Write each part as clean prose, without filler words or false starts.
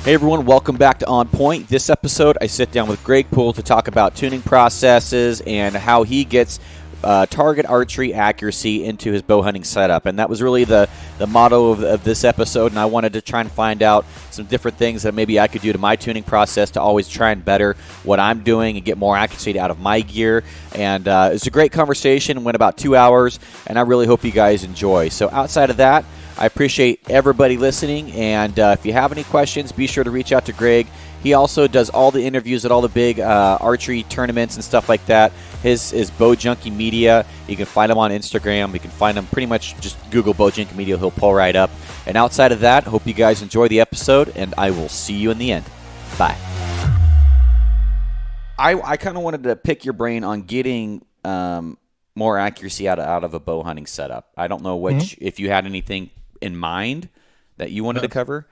Hey everyone, welcome back to On Point. This episode, I sit down with Greg Poole to talk about tuning processes and how he gets target archery accuracy into his bow hunting setup. And that was really the motto of this episode, and I wanted to try and find out some different things that maybe I could do to my tuning process to always try and better what I'm doing and get more accuracy out of my gear. And it's a great conversation, went about 2 hours, and I really hope you guys enjoy. So outside of that, I appreciate everybody listening, and if you have any questions, be sure to reach out to Greg. He also does all the interviews at all the big archery tournaments and stuff like that. His is Bow Junkie Media. You can find him on Instagram. You can find him pretty much just Google Bow Junkie Media. He'll pull right up. And outside of that, hope you guys enjoy the episode, and I will see you in the end. Bye. I kind of wanted to pick your brain on getting more accuracy out of a bow hunting setup. I don't know if you had anything in mind that you wanted to cover.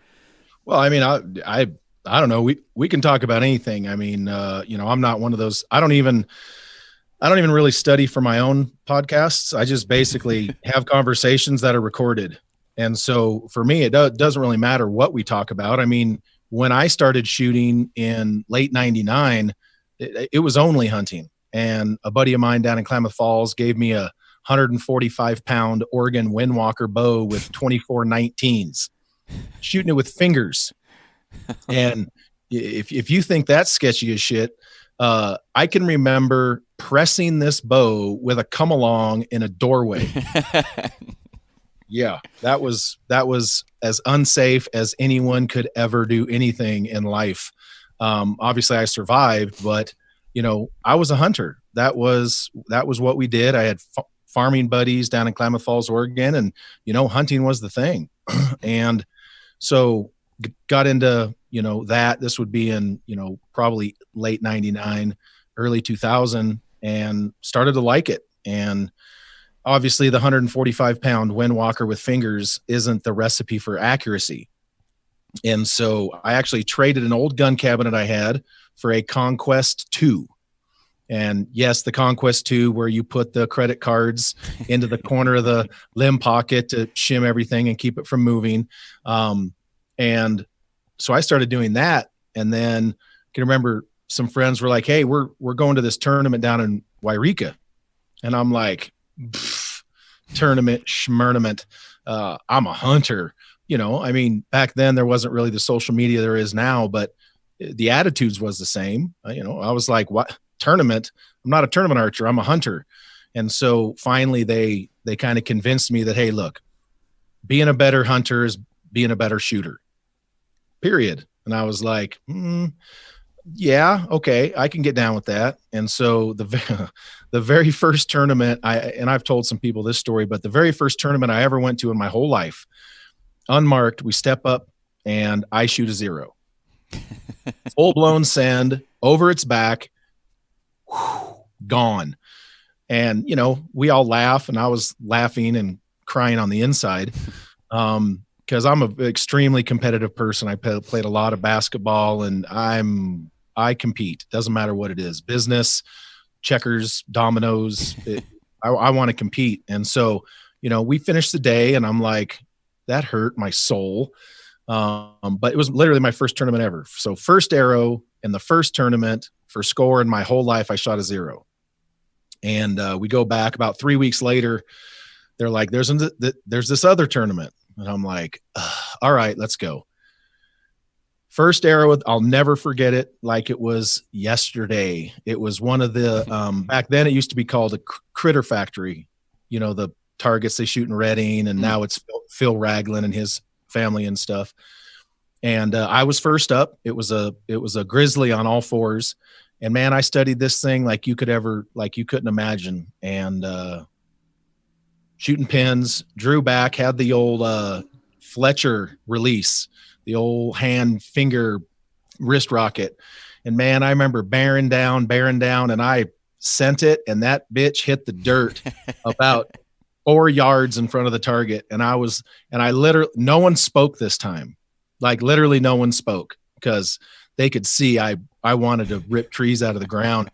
Well, I mean, I don't know. We can talk about anything. I mean, I'm not one of those. I don't even really study for my own podcasts. I just basically have conversations that are recorded. And so for me, it doesn't really matter what we talk about. I mean, when I started shooting in late 99, it was only hunting. And a buddy of mine down in Klamath Falls gave me a 145-pound Oregon Windwalker bow with 24 19s, shooting it with fingers. And if you think that's sketchy as shit, I can remember pressing this bow with a come along in a doorway. Yeah, that was as unsafe as anyone could ever do anything in life. Obviously I survived, but I was a hunter. That was what we did. I had farming buddies down in Klamath Falls, Oregon, and hunting was the thing. And so got into that. This would be in probably late 99, early 2000, and started to like it. And obviously the 145-pound Windwalker with fingers isn't the recipe for accuracy. And so I actually traded an old gun cabinet I had for a Conquest 2. And yes, the Conquest 2, where you put the credit cards into the corner of the limb pocket to shim everything and keep it from moving. And so I started doing that. And then I can remember some friends were like, hey, we're going to this tournament down in Wairika. And I'm like, tournament, schmurnament. I'm a hunter. I mean, back then there wasn't really the social media there is now, but the attitudes was the same. I was like, what? Tournament? I'm not a tournament archer. I'm a hunter. And so finally they kind of convinced me that, hey, look, being a better hunter is being a better shooter, period. And I was like, yeah, okay, I can get down with that. And so the very first tournament, I've told some people this story, but the very first tournament I ever went to in my whole life, unmarked, we step up and I shoot a 0. Full blown send over its back. Gone. And we all laugh, and I was laughing and crying on the inside because I'm an extremely competitive person. I played a lot of basketball, and I compete. Doesn't matter what it is, business, checkers, dominoes. I want to compete. And so we finished the day, and I'm like, that hurt my soul. But it was literally my first tournament ever. So first arrow in the first tournament for score in my whole life, I shot a 0. And we go back about 3 weeks later. They're like, there's this other tournament. And I'm like, all right, let's go. First arrow, I'll never forget it like it was yesterday. It was one of the, back then it used to be called a Critter Factory, the targets they shoot in Reading, and now it's Phil Ragland and his family and stuff. And I was first up. It was a grizzly on all fours. And man, I studied this thing like you couldn't imagine. And shooting pins, drew back, had the old Fletcher release, the old hand finger wrist rocket. And man, I remember bearing down, and I sent it, and that bitch hit the dirt about 4 yards in front of the target. And I literally, no one spoke this time. Like literally no one spoke because they could see I wanted to rip trees out of the ground.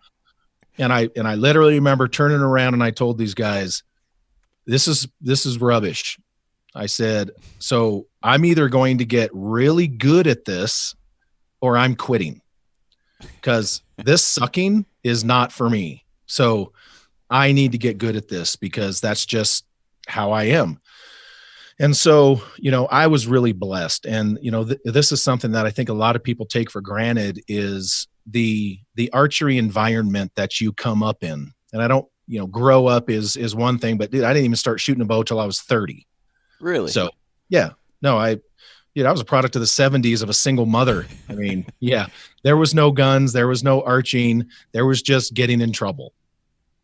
And I literally remember turning around and I told these guys, this is rubbish. I said, so I'm either going to get really good at this or I'm quitting, because this sucking is not for me. So I need to get good at this because that's just how I am. And so, I was really blessed. And, this is something that I think a lot of people take for granted, is the archery environment that you come up in. And I don't, grow up is one thing, but dude, I didn't even start shooting a bow till I was 30. Really? So yeah, no, I was a product of the 70s of a single mother. I mean, yeah, there was no guns, there was no arching, there was just getting in trouble.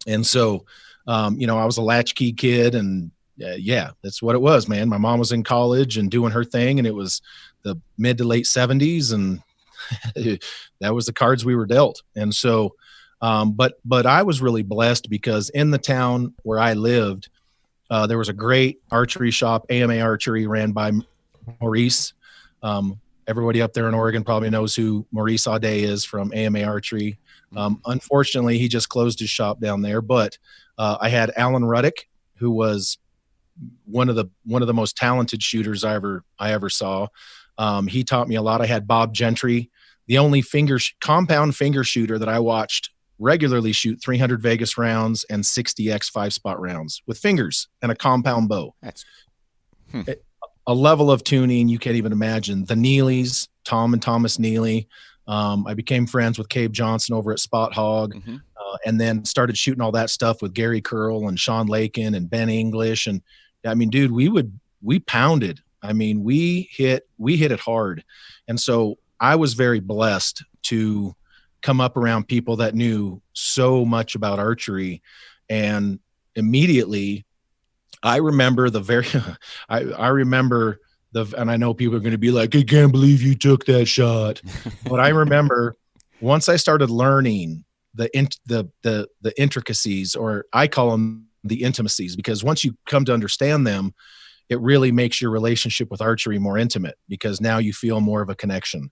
And so, I was a latchkey kid, and yeah, that's what it was, man. My mom was in college and doing her thing, and it was the mid to late 70s, and that was the cards we were dealt. And so, but I was really blessed because in the town where I lived, there was a great archery shop, AMA Archery, ran by Maurice. Everybody up there in Oregon probably knows who Maurice Audet is from AMA Archery. Unfortunately, he just closed his shop down there. But I had Alan Ruddick, who was one of the most talented shooters I ever saw. He taught me a lot. I had Bob Gentry, the only compound finger shooter that I watched regularly shoot 300 Vegas rounds and 60X 5-spot rounds with fingers and a compound bow. That's a level of tuning you can't even imagine. The Neelys, Tom and Thomas Neely. I became friends with Cabe Johnson over at Spot Hog, and then started shooting all that stuff with Gary Curl and Sean Lakin and Ben English. And I mean, dude, we pounded. I mean, we hit it hard. And so I was very blessed to come up around people that knew so much about archery. And immediately I remember I remember and I know people are going to be like, I can't believe you took that shot. But I remember once I started learning the intricacies, or I call them the intimacies, because once you come to understand them, it really makes your relationship with archery more intimate, because now you feel more of a connection.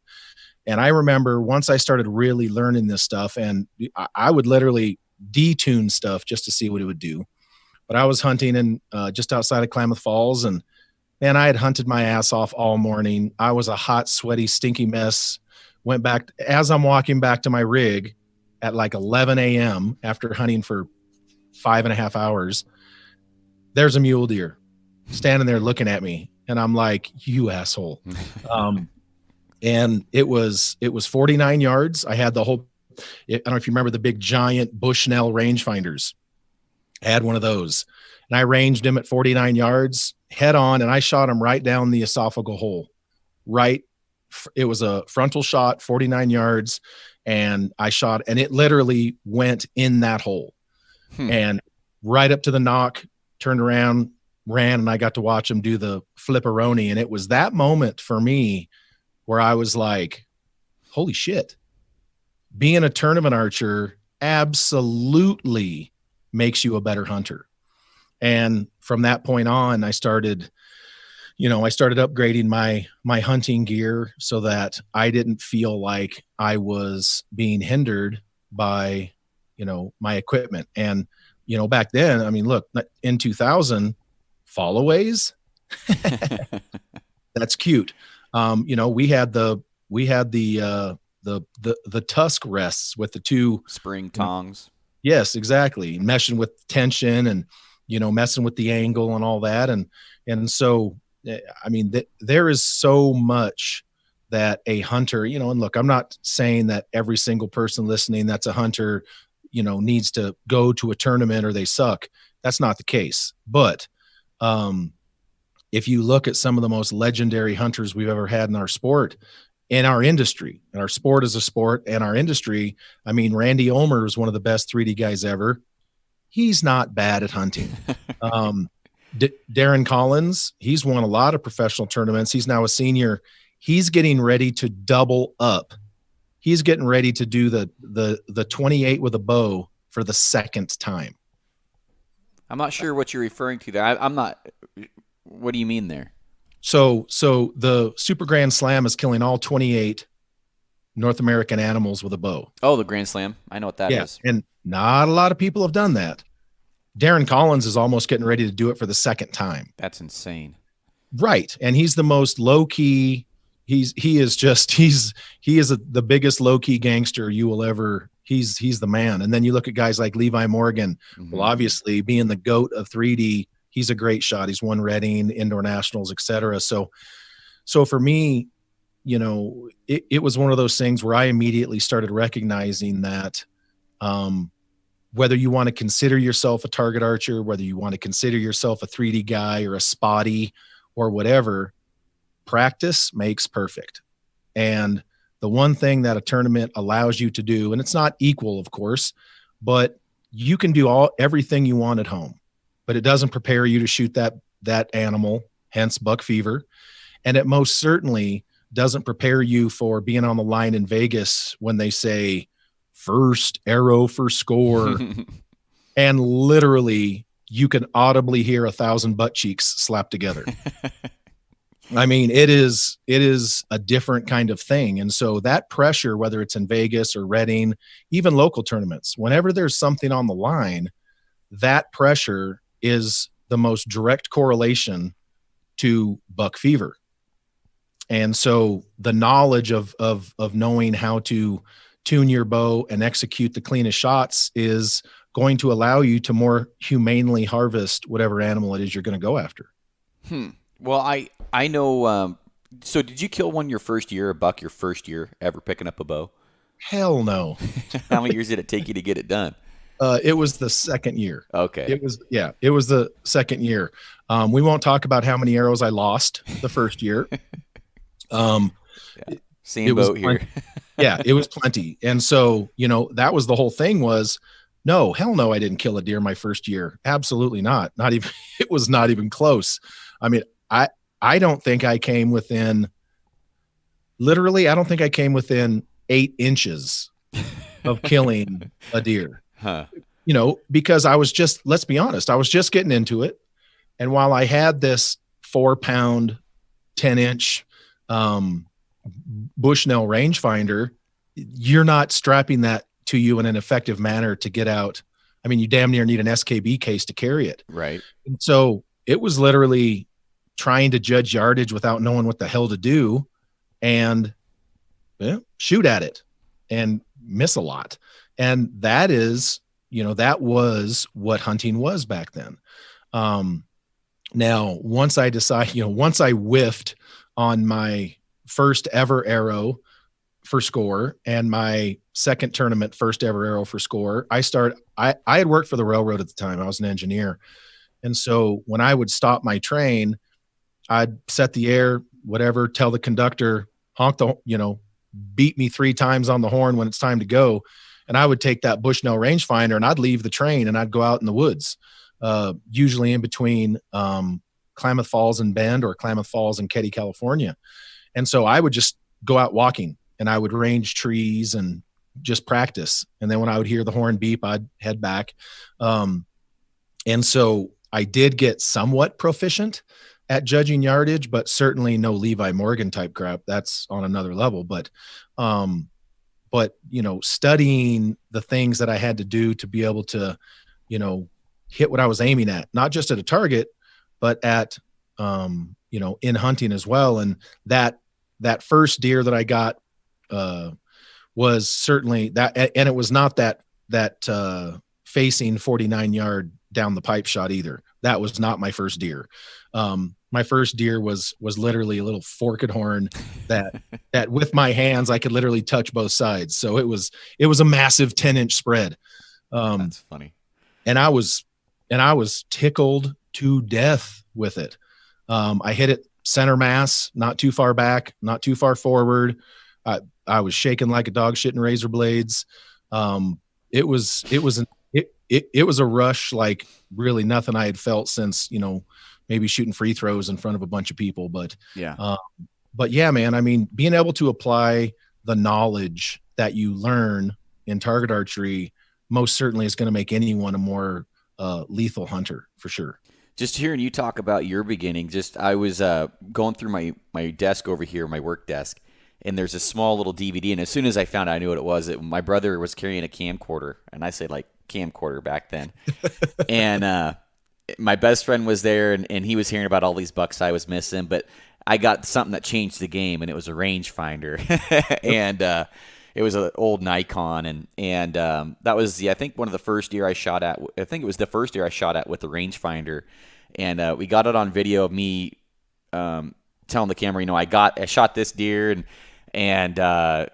And I remember once I started really learning this stuff, and I would literally detune stuff just to see what it would do. But I was hunting in just outside of Klamath Falls, and man, I had hunted my ass off all morning. I was a hot, sweaty, stinky mess. Went back as I'm walking back to my rig at like 11 a.m. after hunting for 5.5 hours. There's a mule deer standing there looking at me, and I'm like, you asshole. And it was 49 yards. I had the whole, I don't know if you remember the big giant Bushnell rangefinders. I had one of those, and I ranged him at 49 yards head on, and I shot him right down the esophageal hole. It was a frontal shot, 49 yards, and I shot, and it literally went in that hole. And right up to the knock, turned around, ran, and I got to watch him do the flipperoni. And it was that moment for me where I was like, holy shit, being a tournament archer absolutely makes you a better hunter. And from that point on, I started upgrading my hunting gear so that I didn't feel like I was being hindered by, my equipment. And, back then, I mean, look, in 2000, followaways, that's cute. We had the tusk rests with the two spring tongs. Yes, exactly. Meshing with tension and, messing with the angle and all that. And so, I mean, there is so much that a hunter, and look, I'm not saying that every single person listening that's a hunter, needs to go to a tournament or they suck. That's not the case. But if you look at some of the most legendary hunters we've ever had in our sport, in our industry, and our sport is a sport, and our industry, I mean, Randy Omer is one of the best 3D guys ever. He's not bad at hunting. Darren Collins, he's won a lot of professional tournaments. He's now a senior. He's getting ready to double up. He's getting ready to do the 28 with a bow for the second time. I'm not sure what you're referring to there. I'm not. What do you mean there? So the Super Grand Slam is killing all 28 North American animals with a bow. Oh, the Grand Slam. I know what that is. And not a lot of people have done that. Darren Collins is almost getting ready to do it for the second time. That's insane. Right. And he's the most low-key, he is just the biggest low key gangster you will ever. He's the man. And then you look at guys like Levi Morgan. Well, obviously being the GOAT of 3D, he's a great shot. He's won Reading, indoor nationals, etc. So for me, it was one of those things where I immediately started recognizing that whether you want to consider yourself a target archer, whether you want to consider yourself a 3D guy or a spotty or whatever, practice makes perfect. And the one thing that a tournament allows you to do, and it's not equal, of course, but you can do everything you want at home, but it doesn't prepare you to shoot that animal, hence buck fever. And it most certainly doesn't prepare you for being on the line in Vegas when they say first arrow for score. And literally you can audibly hear 1,000 butt cheeks slapped together. I mean, it is a different kind of thing. And so that pressure, whether it's in Vegas or Reading, even local tournaments, whenever there's something on the line, that pressure is the most direct correlation to buck fever. And so the knowledge of knowing how to tune your bow and execute the cleanest shots is going to allow you to more humanely harvest whatever animal it is you're going to go after. Well, I know. So did you kill one your first year, a buck your first year ever picking up a bow? Hell no. How many years did it take you to get it done? It was the second year. Okay. It was the second year. We won't talk about how many arrows I lost the first year. Same boat here. Yeah, it was plenty. And so, that was the whole thing was, no, hell no, I didn't kill a deer my first year. Absolutely not. Not even, it was not even close. I mean, I don't think I came within, literally, I don't think I came within 8 inches of killing a deer. Because I was just, let's be honest, I was just getting into it. And while I had this 4-pound, 10-inch Bushnell rangefinder, you're not strapping that to you in an effective manner to get out. I mean, you damn near need an SKB case to carry it. Right. And so it was literally trying to judge yardage without knowing what the hell to do and shoot at it and miss a lot. And that is, that was what hunting was back then. Now, once I decided, once I whiffed on my first ever arrow for score and my second tournament first ever arrow for score, I had worked for the railroad at the time. I was an engineer. And so when I would stop my train, I'd set the air, whatever, tell the conductor, honk beat me 3 times on the horn when it's time to go. And I would take that Bushnell rangefinder and I'd leave the train and I'd go out in the woods, usually in between Klamath Falls and Bend or Klamath Falls and Ketty, California. And so I would just go out walking and I would range trees and just practice. And then when I would hear the horn beep, I'd head back. And so I did get somewhat proficient at judging yardage, but certainly no Levi Morgan type crap. That's on another level. But studying the things that I had to do to be able to, hit what I was aiming at, not just at a target, but at, in hunting as well. And that first deer that I got was certainly that. And it was not that facing 49 yard down the pipe shot either. That was not my first deer. My first deer was literally a little forked horn that with my hands, I could literally touch both sides. So it was a massive 10-inch spread. That's funny. And I was tickled to death with it. I hit it center mass, not too far back, not too far forward. I was shaking like a dog shitting razor blades. It was a rush like really nothing I had felt since, maybe shooting free throws in front of a bunch of people. But yeah, man, I mean, being able to apply the knowledge that you learn in target archery most certainly is going to make anyone a more lethal hunter for sure. Just hearing you talk about your beginning, I was going through my desk over here, my work desk, and there's a small little DVD. And as soon as I found out, I knew what it was. My brother was carrying a camcorder, and I say like camcorder back then. And my best friend was there, and he was hearing about all these bucks I was missing. But I got something that changed the game, and it was a rangefinder, and it was an old Nikon, and that was I think one of the first deer I shot at. I think it was the first deer I shot at with the rangefinder, and we got it on video of me telling the camera, I shot this deer, and I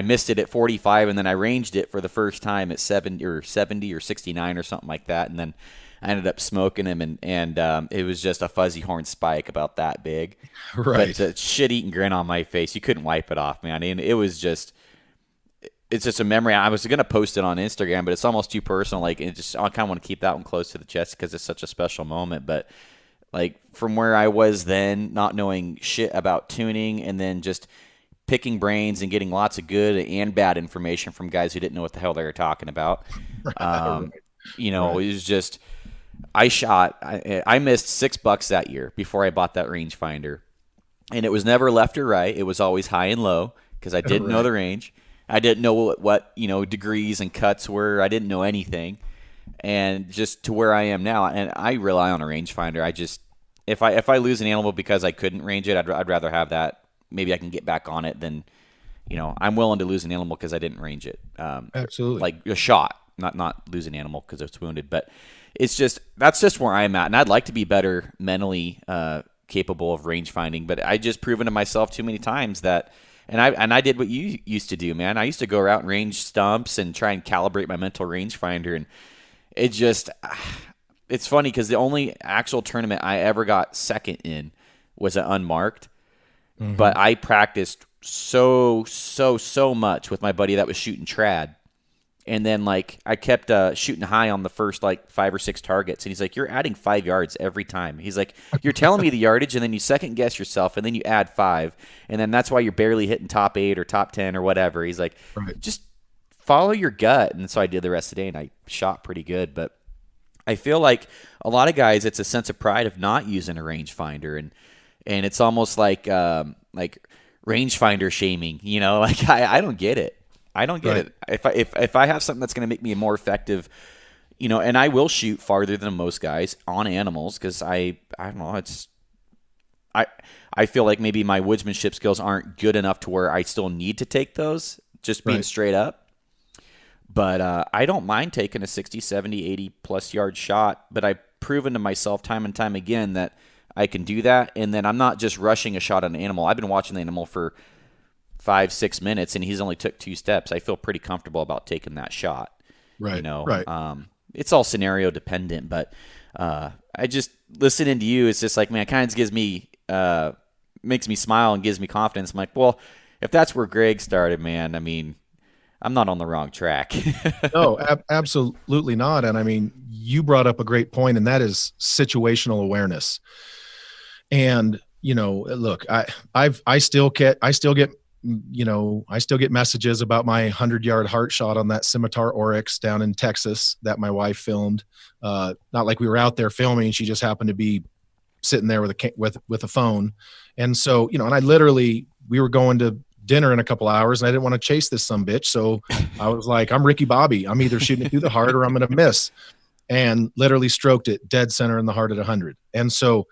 missed it at 45, and then I ranged it for the first time at 70 or 69 or something like that, and then I ended up smoking him, and it was just a fuzzy horn spike about that big. Right. But the shit-eating grin on my face, you couldn't wipe it off, man. And it's just a memory. I was going to post it on Instagram, but it's almost too personal. Like, I kind of want to keep that one close to the chest because it's such a special moment. But, like, from where I was then, not knowing shit about tuning, and then just picking brains and getting lots of good and bad information from guys who didn't know what the hell they were talking about. Right. It was just... I missed $6 that year before I bought that rangefinder, and it was never left or right. It was always high and low because I didn't know the range. I didn't know what degrees and cuts were. I didn't know anything, and just to where I am now, and I rely on a rangefinder. I just if I lose an animal because I couldn't range it, I'd rather have that. Maybe I can get back on it than I'm willing to lose an animal because I didn't range it. Absolutely, like a shot, not lose an animal because it's wounded, but. That's just where I'm at, and I'd like to be better mentally capable of range finding, but I just proven to myself too many times that, and I did what you used to do, man. I used to go out and range stumps and try and calibrate my mental rangefinder, and it's funny because the only actual tournament I ever got second in was an unmarked, but I practiced so much with my buddy that was shooting trad. And then, I kept shooting high on the first, 5 or 6 targets. And he's like, you're adding 5 yards every time. He's like, you're telling me the yardage, and then you second-guess yourself, and then you add 5. And then that's why you're barely hitting top 8 or top 10 or whatever. He's like, just follow your gut. And so I did the rest of the day, and I shot pretty good. But I feel like a lot of guys, it's a sense of pride of not using a rangefinder. And it's almost like rangefinder shaming. I don't get it. I don't get it. If I have something that's going to make me more effective, and I will shoot farther than most guys on animals because I don't know, I feel like maybe my woodsmanship skills aren't good enough to where I still need to take those, just being straight up. But I don't mind taking a 60, 70, 80 plus yard shot, but I've proven to myself time and time again that I can do that, and then I'm not just rushing a shot on an animal. I've been watching the animal for 5-6 minutes, and he's only took 2 steps. I feel pretty comfortable about taking that shot. Right. It's all scenario dependent, but I just listening to you, it's just like, man, it kind of gives me makes me smile and gives me confidence. I'm like, well, if that's where Greg started, man, I mean, I'm not on the wrong track. No, absolutely not. And I mean, you brought up a great point, and that is situational awareness. And look, I still get messages about my 100-yard heart shot on that Scimitar Oryx down in Texas that my wife filmed. Not like we were out there filming; she just happened to be sitting there with a phone. And so, and we were going to dinner in a couple hours, and I didn't want to chase this sumbitch. So I was like, I'm Ricky Bobby. I'm either shooting it through the heart or I'm going to miss. And literally stroked it dead center in the heart at 100. And so,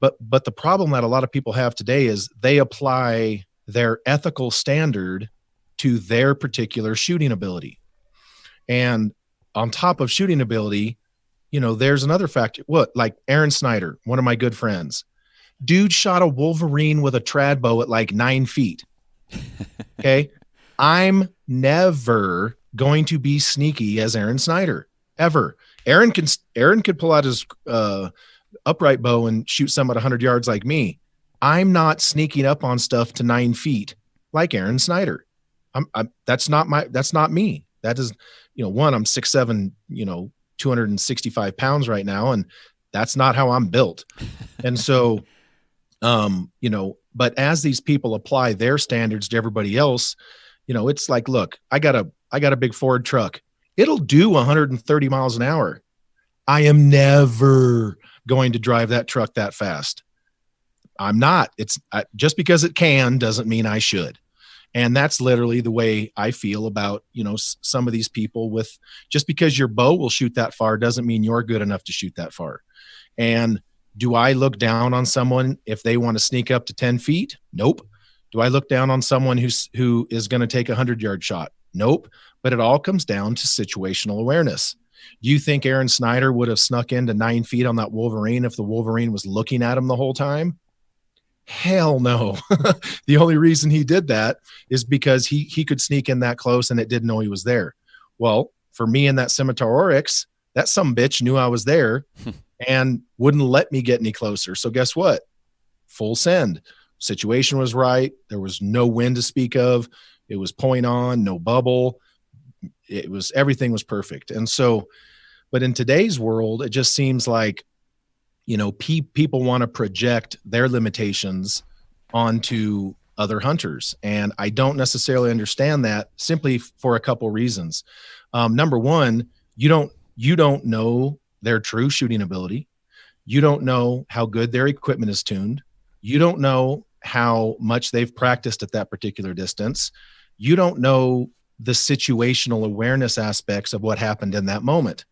but the problem that a lot of people have today is they apply their ethical standard to their particular shooting ability. And on top of shooting ability, there's another factor. Like Aaron Snyder, one of my good friends, dude shot a wolverine with a trad bow at 9 feet. Okay. I'm never going to be sneaky as Aaron Snyder, ever. Aaron could pull out his upright bow and shoot some at 100 yards like me. I'm not sneaking up on stuff to 9 feet like Aaron Snyder. That's not me. That is, one, I'm 6'7", 265 pounds right now. And that's not how I'm built. And so, but as these people apply their standards to everybody else, it's like, look, I got a big Ford truck. It'll do 130 miles an hour. I am never going to drive that truck that fast. I'm not. It's just because it can doesn't mean I should. And that's literally the way I feel about, some of these people with just because your bow will shoot that far doesn't mean you're good enough to shoot that far. And Do I look down on someone if they want to sneak up to 10 feet? Nope. Do I look down on someone who is going to take a 100-yard shot? Nope. But it all comes down to situational awareness. Do you think Aaron Snyder would have snuck into 9 feet on that Wolverine if the Wolverine was looking at him the whole time? Hell no. The only reason he did that is because he could sneak in that close and it didn't know he was there. Well, for me in that Scimitar Oryx, that sumbitch knew I was there and wouldn't let me get any closer. So guess what? Full send. Situation was right. There was no wind to speak of. It was point on, no bubble. Everything was perfect. And so, but in today's world, it just seems like, people want to project their limitations onto other hunters. And I don't necessarily understand that, simply for a couple reasons. Number one, you don't know their true shooting ability. You don't know how good their equipment is tuned. You don't know how much they've practiced at that particular distance. You don't know the situational awareness aspects of what happened in that moment.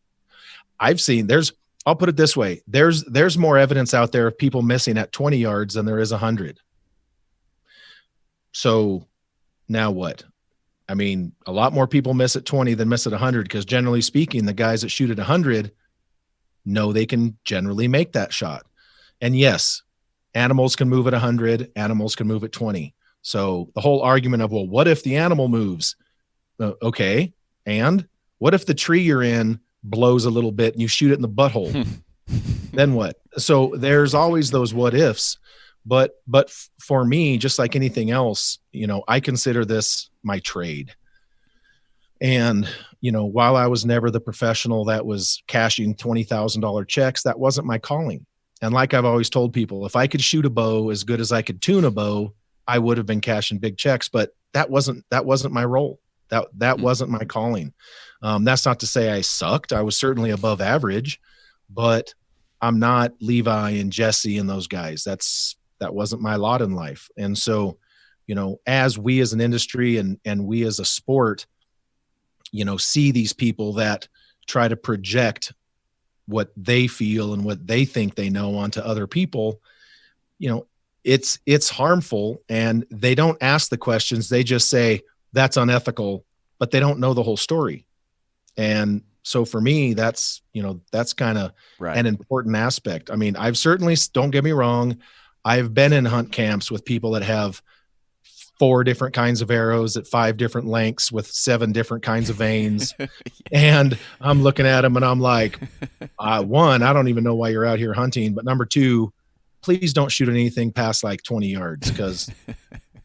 I'll put it this way. There's more evidence out there of people missing at 20 yards than there is 100. So now what? I mean, a lot more people miss at 20 than miss at 100, because generally speaking, the guys that shoot at 100 know they can generally make that shot. And yes, animals can move at 100, animals can move at 20. So the whole argument of, well, what if the animal moves? Okay. And what if the tree you're in blows a little bit and you shoot it in the butthole? Then what? So there's always those what ifs. But for me, just like anything else, I consider this my trade. And, while I was never the professional that was cashing $20,000 checks, that wasn't my calling. And like I've always told people, if I could shoot a bow as good as I could tune a bow, I would have been cashing big checks, but that wasn't my role. That wasn't my calling. That's not to say I sucked. I was certainly above average, but I'm not Levi and Jesse and those guys. That wasn't my lot in life. And so, as we as an industry and we as a sport, see these people that try to project what they feel and what they think they know onto other people, it's harmful, and they don't ask the questions. They just say that's unethical, but they don't know the whole story. And so for me, that's kind of right. An important aspect. I mean, I've certainly, don't get me wrong, I've been in hunt camps with people that have 4 different kinds of arrows at 5 different lengths with 7 different kinds of veins. And I'm looking at them and I'm like, one, I don't even know why you're out here hunting. But number 2, please don't shoot anything past like 20 yards, because,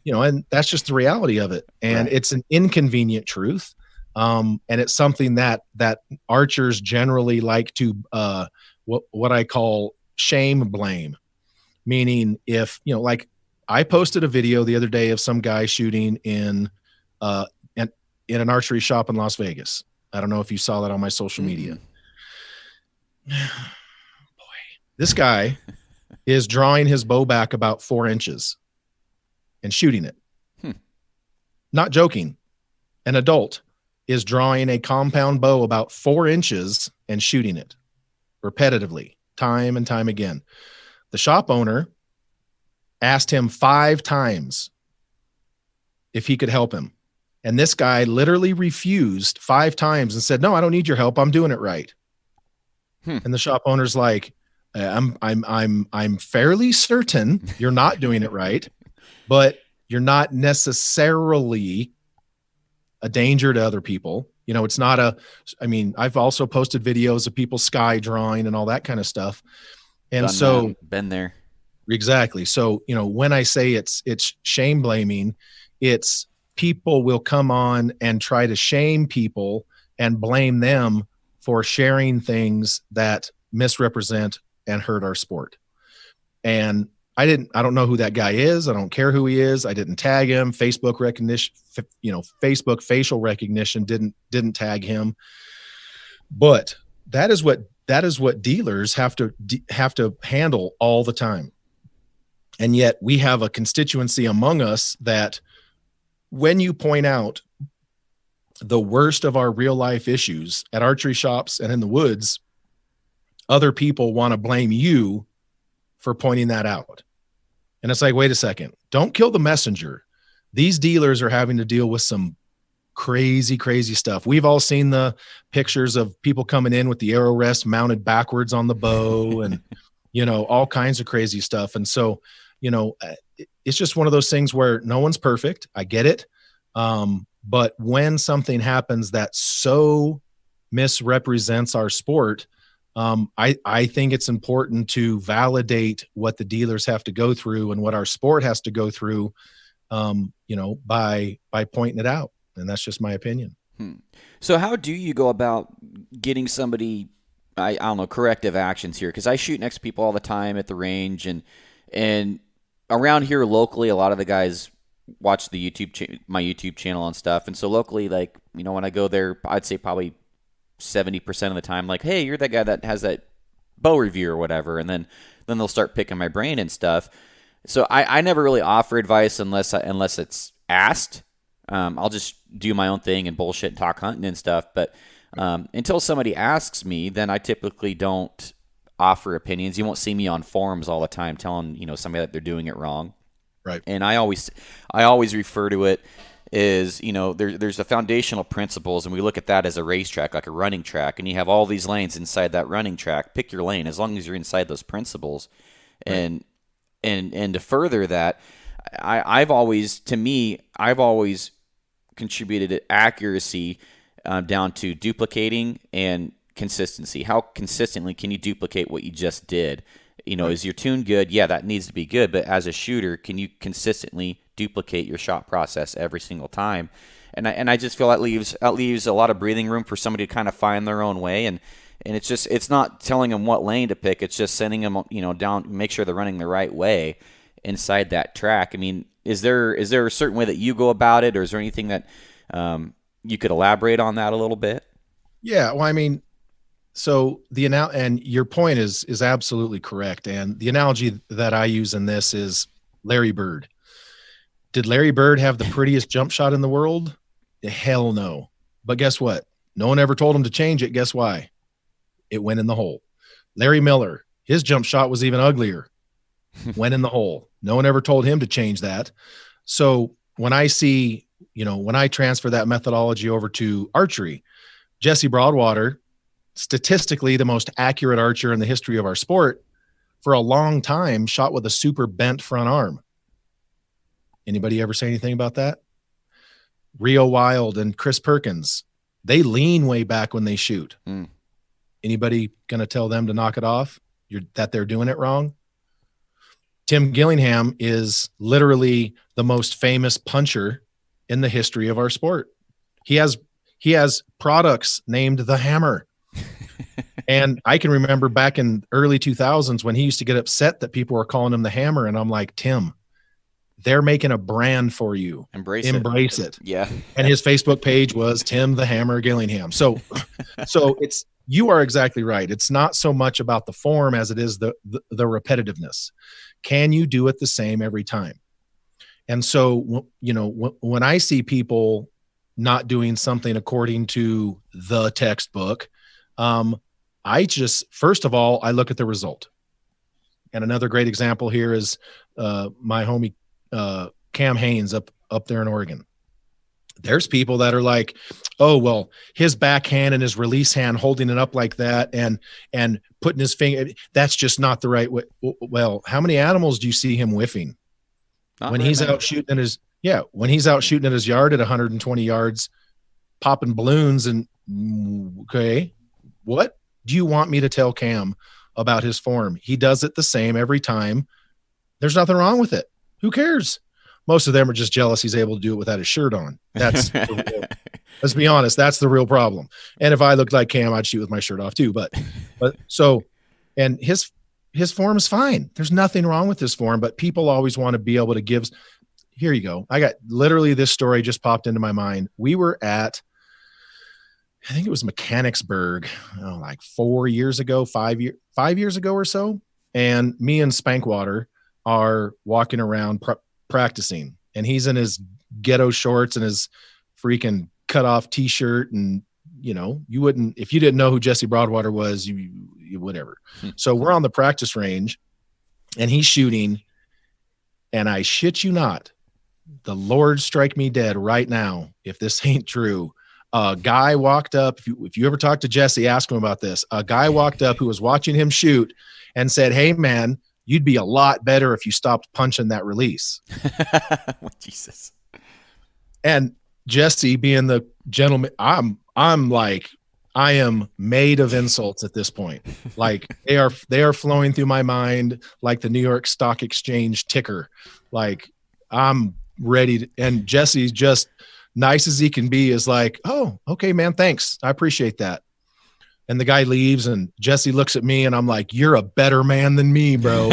and that's just the reality of it. And right. It's an inconvenient truth. And it's something that archers generally like to, what I call shame blame. Meaning if, like I posted a video the other day of some guy shooting in an archery shop in Las Vegas. I don't know if you saw that on my social media. Boy, this guy is drawing his bow back about 4 inches and shooting it. Not joking. An adult is drawing a compound bow about 4 inches and shooting it repetitively, time and time again. The shop owner asked him 5 times if he could help him. And this guy literally refused 5 times and said, "No, I don't need your help. I'm doing it right." And the shop owner's like, I'm fairly certain you're not doing it right, but you're not necessarily a danger to other people. It's not I've also posted videos of people sky drawing and all that kind of stuff. And been there. Exactly. So, when I say it's shame blaming, it's people will come on and try to shame people and blame them for sharing things that misrepresent and hurt our sport. And I don't know who that guy is. I don't care who he is. I didn't tag him. Facebook recognition, Facebook facial recognition didn't tag him. But that is what dealers have to handle all the time. And yet we have a constituency among us that when you point out the worst of our real life issues at archery shops and in the woods, other people want to blame you for pointing that out. And it's like, wait a second, don't kill the messenger. These dealers are having to deal with some crazy, crazy stuff. We've all seen the pictures of people coming in with the arrow rest mounted backwards on the bow and, all kinds of crazy stuff. And so, it's just one of those things where no one's perfect. I get it. But when something happens that so misrepresents our sport, I think it's important to validate what the dealers have to go through and what our sport has to go through, by pointing it out. And that's just my opinion. So how do you go about getting somebody, I don't know, corrective actions here? Because I shoot next to people all the time at the range, and around here locally, a lot of the guys watch the my YouTube channel and stuff. And so locally, like, when I go there, I'd say probably 70% of the time, like, hey, you're that guy that has that bow review or whatever. And then they'll start picking my brain and stuff. So I never really offer advice unless it's asked. I'll just do my own thing and bullshit and talk hunting and stuff. But until somebody asks me, then I typically don't offer opinions. You won't see me on forums all the time telling somebody that they're doing it wrong. Right. And I always refer to it as, there's the foundational principles, and we look at that as a racetrack, like a running track, and you have all these lanes inside that running track. Pick your lane as long as you're inside those principles. Right. And to further that, I've always contributed accuracy down to duplicating and consistency. How consistently can you duplicate what you just did? Right. Is your tune good? Yeah, that needs to be good. But as a shooter, can you consistently duplicate your shot process every single time? And I just feel that leaves a lot of breathing room for somebody to kind of find their own way. And it's not telling them what lane to pick. It's just sending them down, make sure they're running the right way inside that track. I mean, is there a certain way that you go about it, or is there anything that you could elaborate on that a little bit? Yeah, well, I mean, so and your point is absolutely correct. And the analogy that I use in this is Larry Bird. Did Larry Bird have the prettiest jump shot in the world? Hell no. But guess what? No one ever told him to change it. Guess why? It went in the hole. Larry Miller, his jump shot was even uglier. Went in the hole. No one ever told him to change that. So when I see, when I transfer that methodology over to archery, Jesse Broadwater, statistically the most accurate archer in the history of our sport, for a long time shot with a super bent front arm. Anybody ever say anything about that? Rio Wild and Chris Perkins, they lean way back when they shoot. Anybody going to tell them to knock it off? That they're doing it wrong? Tim Gillingham is literally the most famous puncher in the history of our sport. He has products named the Hammer. And I can remember back in early 2000s when he used to get upset that people were calling him the Hammer. And I'm like, Tim, they're making a brand for you. Embrace it. Yeah. And his Facebook page was Tim the Hammer Gillingham. So you are exactly right. It's not so much about the form as it is the repetitiveness. Can you do it the same every time? And so, when I see people not doing something according to the textbook, I just, first of all, I look at the result. And another great example here is my homie Cam Haynes up there in Oregon. There's people that are like, oh, well, his backhand and his release hand holding it up like that and putting his finger, that's just not the right way. Well, how many animals do you see him whiffing? When he's out shooting at his yard at 120 yards, popping balloons and okay, what do you want me to tell Cam about his form? He does it the same every time. There's nothing wrong with it. Who cares? Most of them are just jealous he's able to do it without his shirt on. That's let's be honest, that's the real problem. And if I looked like Cam, I'd shoot with my shirt off too. But so, and his form is fine. There's nothing wrong with his form, but people always want to be able to give. Here you go. I got literally this story just popped into my mind. We were at, I think it was Mechanicsburg, like 5 years ago or so. And me and Spankwater are walking around practicing, and he's in his ghetto shorts and his freaking cut off t-shirt. And, you wouldn't, if you didn't know who Jesse Broadwater was, you whatever. So we're on the practice range and he's shooting, and I shit you not, the Lord strike me dead right now if this ain't true. A guy walked up. If you ever talk to Jesse, ask him about this. A guy walked up who was watching him shoot and said, "Hey, man, you'd be a lot better if you stopped punching that release." Jesus. And Jesse, being the gentleman, I'm like, I am made of insults at this point. Like they are flowing through my mind like the New York Stock Exchange ticker. Like I'm ready to, and Jesse's just nice as he can be is like, "Oh, okay, man, thanks. I appreciate that." And the guy leaves, and Jesse looks at me, and I'm like, "You're a better man than me, bro."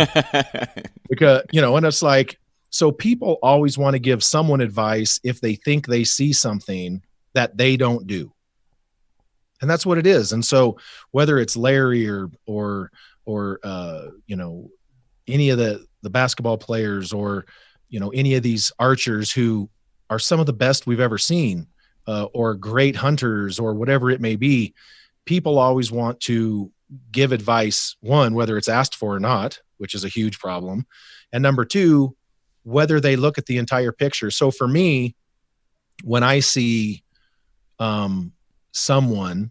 Because, and it's like, so people always want to give someone advice if they think they see something that they don't do. And that's what it is. And so whether it's Larry or any of the basketball players or, any of these archers who are some of the best we've ever seen, or great hunters or whatever it may be, people always want to give advice, one, whether it's asked for or not, which is a huge problem. And number two, whether they look at the entire picture. So for me, when I see someone,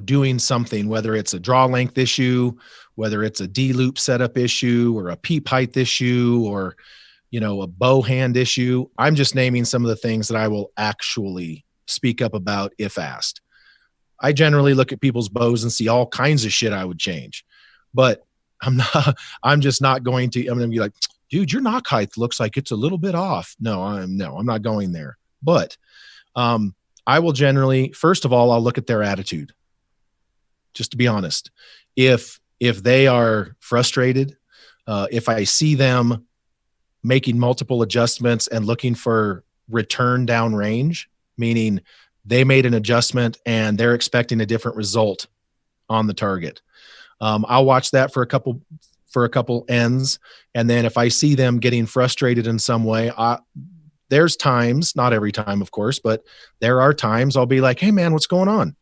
doing something, whether it's a draw length issue, whether it's a D loop setup issue or a peep height issue or, a bow hand issue, I'm just naming some of the things that I will actually speak up about if asked. I generally look at people's bows and see all kinds of shit I would change, but I'm just not going to, I'm going to be like, "Dude, your knock height looks like it's a little bit off." No, I'm not going there. But I will generally, first of all, I'll look at their attitude. Just to be honest, if they are frustrated, if I see them making multiple adjustments and looking for return down range, meaning they made an adjustment and they're expecting a different result on the target, I'll watch that for a couple ends. And then if I see them getting frustrated in some way, there's times, not every time, of course, but there are times I'll be like, "Hey man, what's going on?"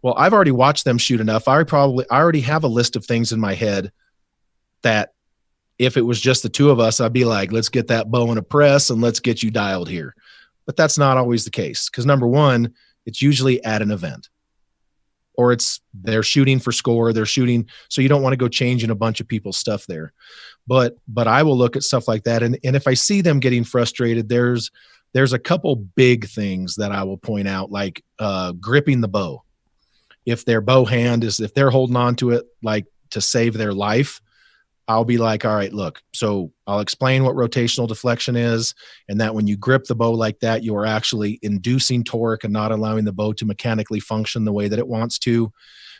Well, I've already watched them shoot enough. I already have a list of things in my head that if it was just the two of us, I'd be like, "Let's get that bow in a press and let's get you dialed here." But that's not always the case. Because number one, it's usually at an event or they're shooting for score. They're shooting. So you don't want to go changing a bunch of people's stuff there. But I will look at stuff like that. And if I see them getting frustrated, there's a couple big things that I will point out, like gripping the bow. If their bow hand if they're holding on to it, like to save their life, I'll be like, "All right, look, so I'll explain what rotational deflection is, and that when you grip the bow like that, you are actually inducing torque and not allowing the bow to mechanically function the way that it wants to.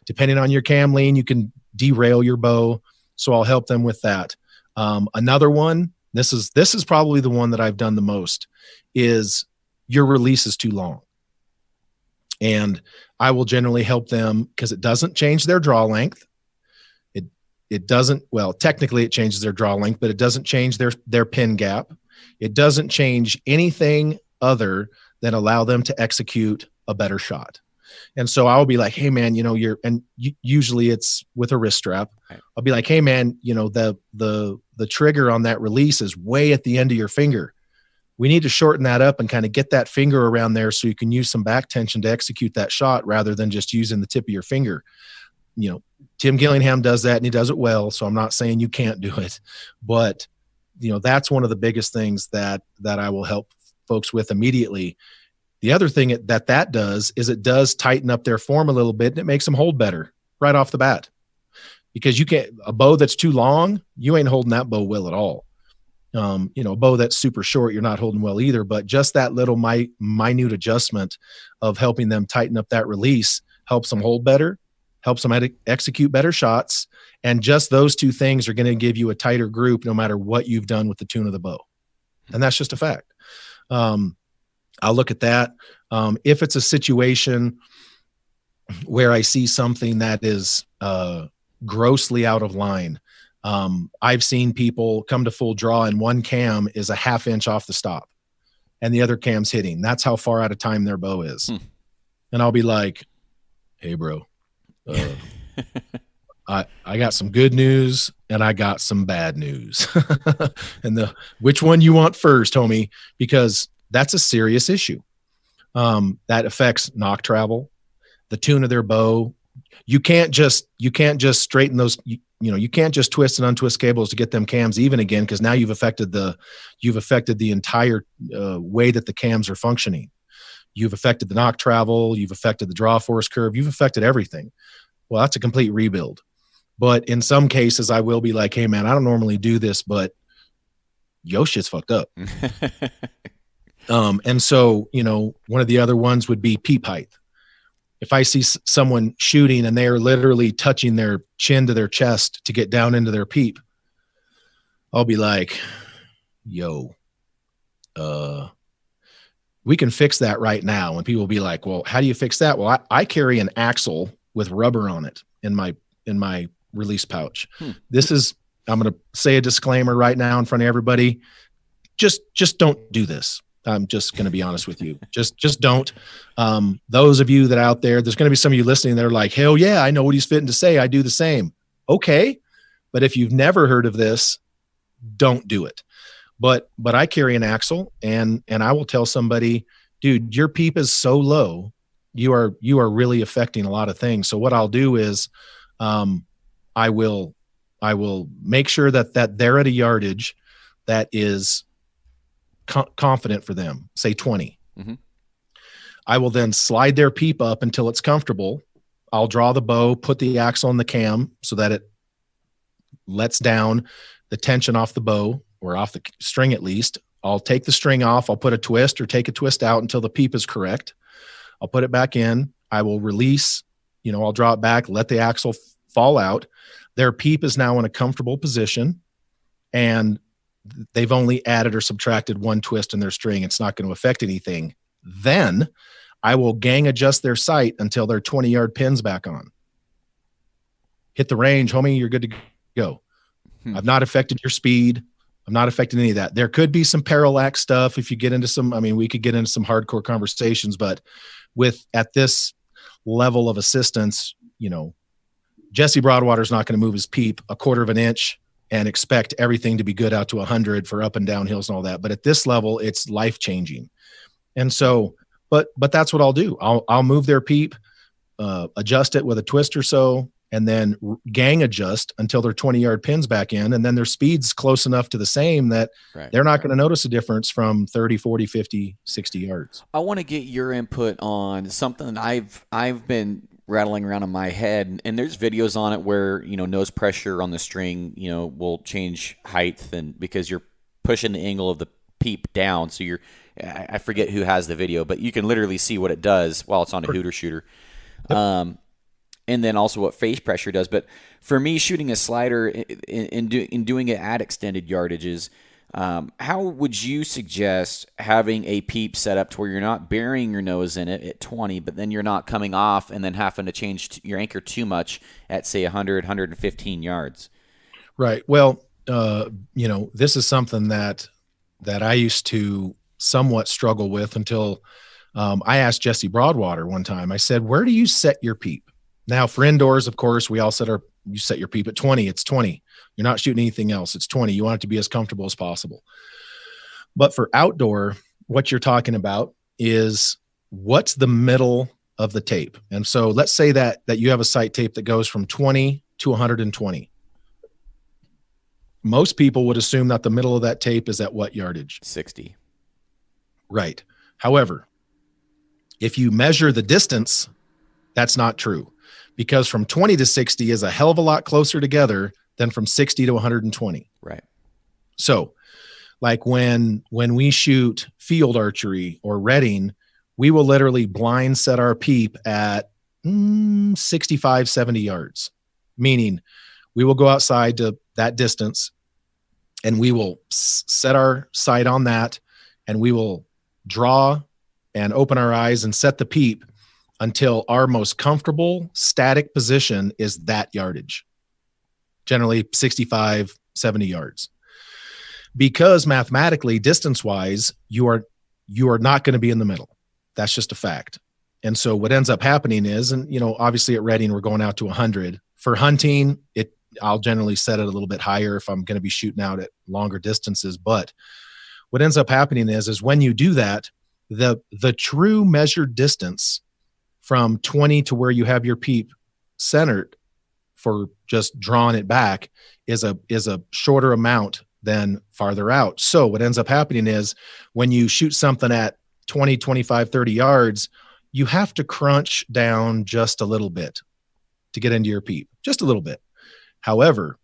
Depending on your cam lean, you can derail your bow." So I'll help them with that. Another one, this is probably the one that I've done the most, is your release is too long. And I will generally help them because it doesn't change their draw length. It doesn't, well, technically it changes their draw length, but it doesn't change their pin gap. It doesn't change anything other than allow them to execute a better shot. And so I'll be like, "Hey man, usually it's with a wrist strap. Right. I'll be like, "Hey man, the trigger on that release is way at the end of your finger. We need to shorten that up and kind of get that finger around there so you can use some back tension to execute that shot rather than just using the tip of your finger." Tim Gillingham does that and he does it well. So I'm not saying you can't do it, but that's one of the biggest things that I will help folks with immediately. The other thing that does is it does tighten up their form a little bit and it makes them hold better right off the bat, because a bow that's too long, you ain't holding that bow well at all. A bow that's super short, you're not holding well either, but just that little minute adjustment of helping them tighten up that release helps them hold better, helps them execute better shots. And just those two things are going to give you a tighter group no matter what you've done with the tune of the bow. And that's just a fact. I'll look at that. If it's a situation where I see something that is grossly out of line, I've seen people come to full draw and one cam is a half inch off the stop and the other cam's hitting. That's how far out of time their bow is. And I'll be like, "Hey bro, I got some good news and I got some bad news. And which one you want first, homie? Because that's a serious issue. That affects knock travel, the tune of their bow. You can't just straighten those. You can't just twist and untwist cables to get them cams even again, because now you've affected the entire way that the cams are functioning. You've affected the knock travel. You've affected the draw force curve. You've affected everything. Well, that's a complete rebuild. But in some cases, I will be like, hey, man, I don't normally do this, but yo, shit's fucked up. And so, one of the other ones would be peep height. If I see someone shooting and they are literally touching their chin to their chest to get down into their peep, I'll be like, yo, we can fix that right now. And people will be like, well, how do you fix that? Well, I carry an axle with rubber on it in my release pouch. I'm going to say a disclaimer right now in front of everybody. Just don't do this. I'm just going to be honest with you. Just don't. Those of you that are out there, there's going to be some of you listening that are like, hell yeah, I know what he's fitting to say. I do the same. Okay. But if you've never heard of this, don't do it. But I carry an axle and I will tell somebody, dude, your peep is so low. You are really affecting a lot of things. So what I'll do is, I will make sure that they're at a yardage that is confident for them, say 20. Mm-hmm. I will then slide their peep up until it's comfortable. I'll draw the bow, put the axle on the cam so that it lets down the tension off the bow, or off the string at least. I'll take the string off. I'll put a twist or take a twist out until the peep is correct. I'll put it back in. I will release, I'll draw it back, let the axle fall out. Their peep is now in a comfortable position, and they've only added or subtracted one twist in their string. It's not going to affect anything. Then I will gang adjust their sight until their 20-yard pin's back on. Hit the range, homie, you're good to go. I've not affected your speed. I'm not affecting any of that. There could be some parallax stuff if you get into we could get into some hardcore conversations, but at this level of assistance, Jesse Broadwater's not going to move his peep a quarter of an inch and expect everything to be good out to 100 for up and down hills and all that. But at this level, it's life-changing. And so, but that's what I'll do. I'll move their peep, adjust it with a twist or so, and then gang adjust until their 20-yard pin's back in. And then their speed's close enough to the same that they're not going to notice a difference from 30, 40, 50, 60 yards. I want to get your input on something I've been rattling around in my head, and there's videos on it where nose pressure on the string will change height, and because you're pushing the angle of the peep down, so I forget who has the video, but you can literally see what it does while it's on a hooter shooter. And then also what face pressure does. But for me, shooting a slider in doing it at extended yardages, how would you suggest having a peep set up to where you're not burying your nose in it at 20, but then you're not coming off and then having to change your anchor too much at, say, 100, 115 yards? Right. Well, this is something that I used to somewhat struggle with until I asked Jesse Broadwater one time. I said, where do you set your peep? Now, for indoors, of course, we all you set your peep at 20. It's 20. You're not shooting anything else. It's 20. You want it to be as comfortable as possible. But for outdoor, what you're talking about is what's the middle of the tape. And so let's say that you have a sight tape that goes from 20 to 120. Most people would assume that the middle of that tape is at what yardage? 60. Right. However, if you measure the distance, that's not true, because from 20 to 60 is a hell of a lot closer together than from 60 to 120. Right. So like when we shoot field archery or redding, we will literally blind set our peep at 65, 70 yards, meaning we will go outside to that distance and we will set our sight on that, and we will draw and open our eyes and set the peep until our most comfortable static position is that yardage, generally 65, 70 yards. Because mathematically, distance-wise, you are not going to be in the middle. That's just a fact. And so what ends up happening is, and obviously at Reading, we're going out to 100 For hunting, I'll generally set it a little bit higher if I'm going to be shooting out at longer distances. But what ends up happening is when you do that, the true measured distance from 20 to where you have your peep centered for just drawing it back is a shorter amount than farther out. So what ends up happening is when you shoot something at 20, 25, 30 yards, you have to crunch down just a little bit to get into your peep, just a little bit. However,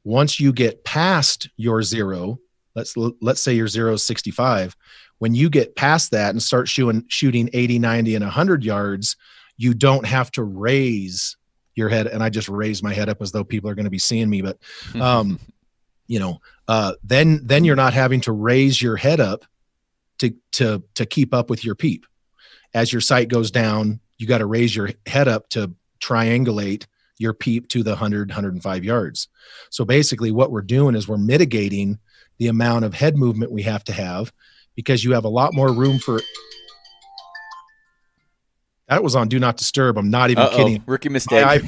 once you get past your zero, let's say your zero is 65, when you get past that and start shooting 80, 90, and 100 yards, you don't have to raise your head. And I just raise my head up as though people are going to be seeing me, but then you're not having to raise your head up to keep up with your peep. As your sight goes down, you got to raise your head up to triangulate your peep to the 100, 105 yards. So basically what we're doing is we're mitigating the amount of head movement we have to have, because you have a lot more room for. That was on Do Not Disturb. I'm not even kidding. Rookie mistake.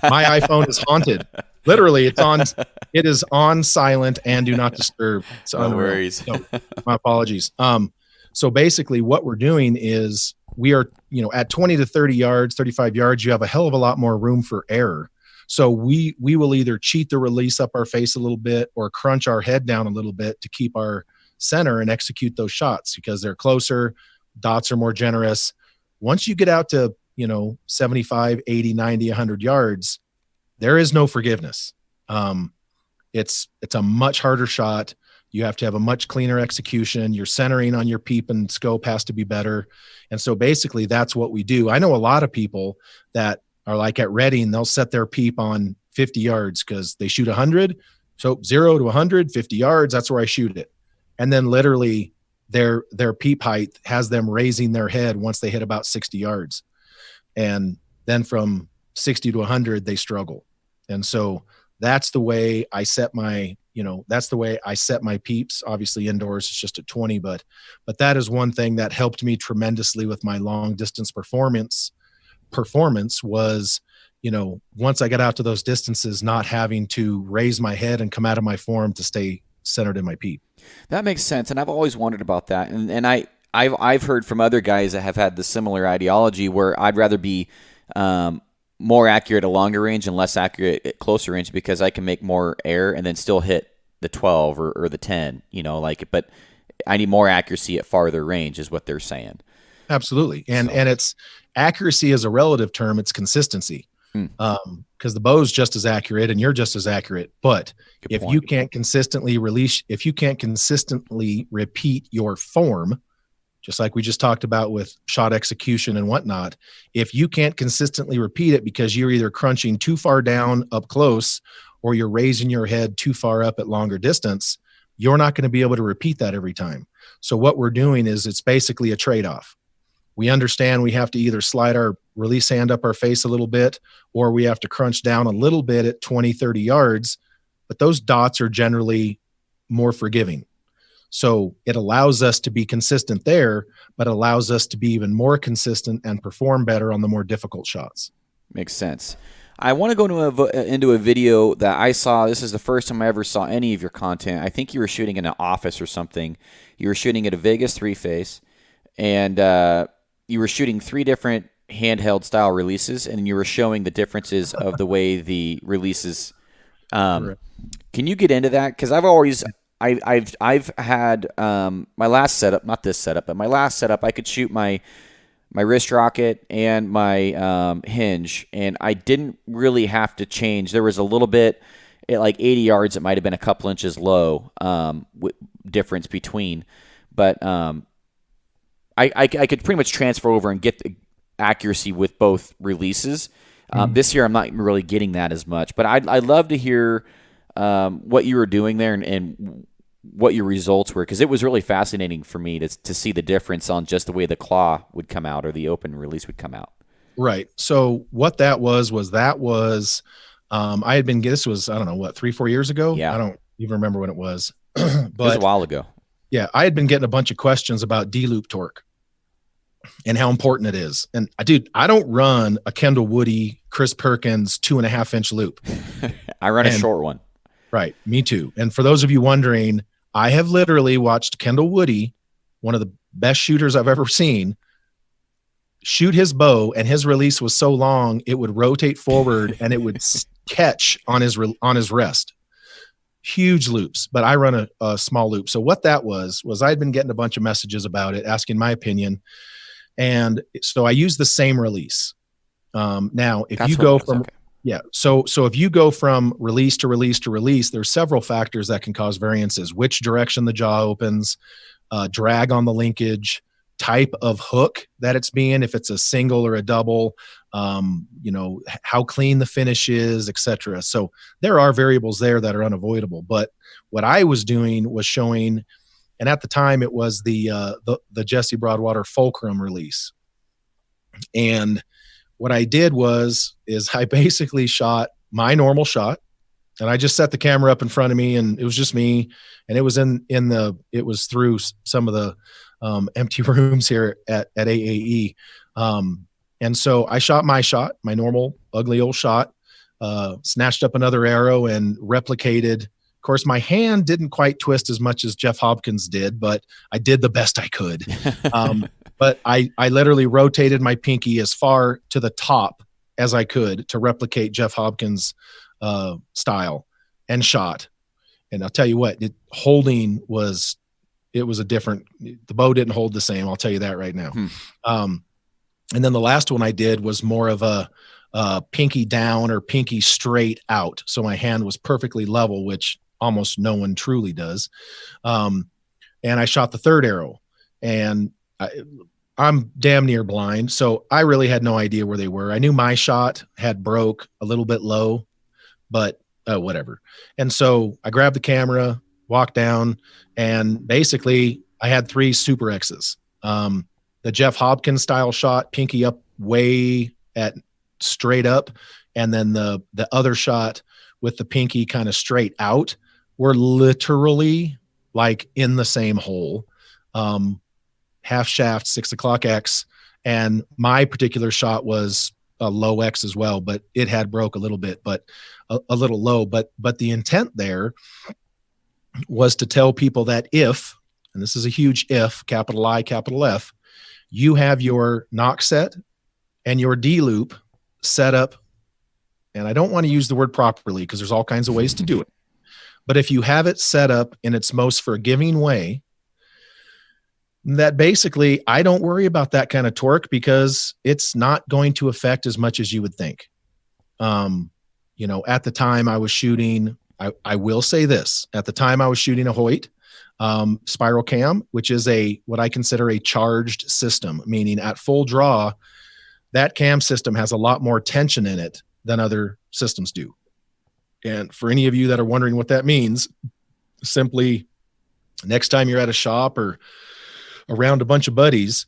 My iPhone is haunted. Literally, it is on silent and Do Not Disturb. It's no worries. So, my apologies. So basically what we're doing is we are, at 20 to 30 yards, 35 yards, you have a hell of a lot more room for error. So we will either cheat the release up our face a little bit or crunch our head down a little bit to keep our center and execute those shots because they're closer, dots are more generous. Once you get out to, 75, 80, 90, 100 yards, there is no forgiveness. It's a much harder shot. You have to have a much cleaner execution. Your centering on your peep and scope has to be better. And so basically that's what we do. I know a lot of people that are like at Reading, they'll set their peep on 50 yards because they shoot 100. So 0 to 100, 50 yards, that's where I shoot it. And then literally their peep height has them raising their head once they hit about 60 yards. And then from 60 to 100, they struggle. And so that's the way I set my peeps. Obviously indoors it's just at 20, but that is one thing that helped me tremendously with my long distance performance was, once I got out to those distances, not having to raise my head and come out of my form to stay centered in my peep. That makes sense. And I've always wondered about that. And I've heard from other guys that have had the similar ideology where I'd rather be, more accurate at longer range and less accurate at closer range because I can make more air and then still hit the 12 or the 10, but I need more accuracy at farther range is what they're saying. Absolutely. And it's accuracy is a relative term. It's consistency. Because the bow's just as accurate and you're just as accurate. But if you can't consistently repeat your form, just like we just talked about with shot execution and whatnot, if you can't consistently repeat it because you're either crunching too far down up close or you're raising your head too far up at longer distance, you're not going to be able to repeat that every time. So what we're doing is it's basically a trade-off. We understand we have to either slide our release hand up our face a little bit or we have to crunch down a little bit at 20, 30 yards, but those dots are generally more forgiving. So it allows us to be consistent there, but allows us to be even more consistent and perform better on the more difficult shots. Makes sense. I want to go into a video that I saw. This is the first time I ever saw any of your content. I think you were shooting in an office or something. You were shooting at a Vegas 3-face, and you were shooting 3 different handheld style releases, and you were showing the differences of the way the releases. Can you get into that? Because I've had my last setup, not this setup, but my last setup, I could shoot my wrist rocket and my hinge, and I didn't really have to change. There was a little bit at like 80 yards, it might have been a couple inches low difference between, but I could pretty much transfer over and get the accuracy with both releases. This year I'm not really getting that as much, but I'd love to hear what you were doing there and what your results were, because it was really fascinating for me to see the difference on just the way the claw would come out or the open release would come out. Right. So what that was I had been, this was, I don't know what, 3-4 years ago. Yeah. I don't even remember when it was, but it was a while ago. Yeah. I had been getting a bunch of questions about D-loop torque. and how important it is. And dude, I don't run a Kendall Woody, Chris Perkins 2.5-inch loop. I run a short one. Right. Me too. And for those of you wondering, I have literally watched Kendall Woody, one of the best shooters I've ever seen, shoot his bow, and his release was so long it would rotate forward and it would catch on his rest. Huge loops, but I run a small loop. So what that was I'd been getting a bunch of messages about it, asking my opinion, and so I use the same release. Now, if you go from so if you go from release to release to release, there's several factors that can cause variances: which direction the jaw opens, drag on the linkage, type of hook that it's being, if it's a single or a double, how clean the finish is, etc. So there are variables there that are unavoidable. But what I was doing was showing, and at the time it was the Jesse Broadwater Fulcrum release. And what I did is I basically shot my normal shot, and I just set the camera up in front of me, and it was just me, and it was it was through some of the empty rooms here at AAE. And so I shot my normal ugly old shot, snatched up another arrow and replicated. Of course, my hand didn't quite twist as much as Jeff Hopkins did, but I did the best I could. But I literally rotated my pinky as far to the top as I could to replicate Jeff Hopkins' style, and shot. And I'll tell you what, it was a different, the bow didn't hold the same. I'll tell you that right now. And then the last one I did was more of a pinky down or pinky straight out. So my hand was perfectly level, which almost no one truly does. And I shot the third arrow, and I'm damn near blind, so I really had no idea where they were. I knew my shot had broke a little bit low, but whatever. And so I grabbed the camera, walked down, and basically I had 3 Super X's. The Jeff Hopkins style shot, pinky up way at straight up, and then the other shot with the pinky kind of straight out were literally like in the same hole. Half shaft, 6 o'clock X, and my particular shot was a low X as well, but it had broke a little bit, but a little low. But the intent there was to tell people that if, and this is a huge if, capital I, capital F, you have your knock set and your D loop set up, and I don't want to use the word properly because there's all kinds of ways to do it, but if you have it set up in its most forgiving way, that basically I don't worry about that kind of torque because it's not going to affect as much as you would think. At the time I was shooting, I will say this, at the time I was shooting a Hoyt spiral cam, which is what I consider a charged system, meaning at full draw, that cam system has a lot more tension in it than other systems do. And for any of you that are wondering what that means, simply next time you're at a shop or around a bunch of buddies,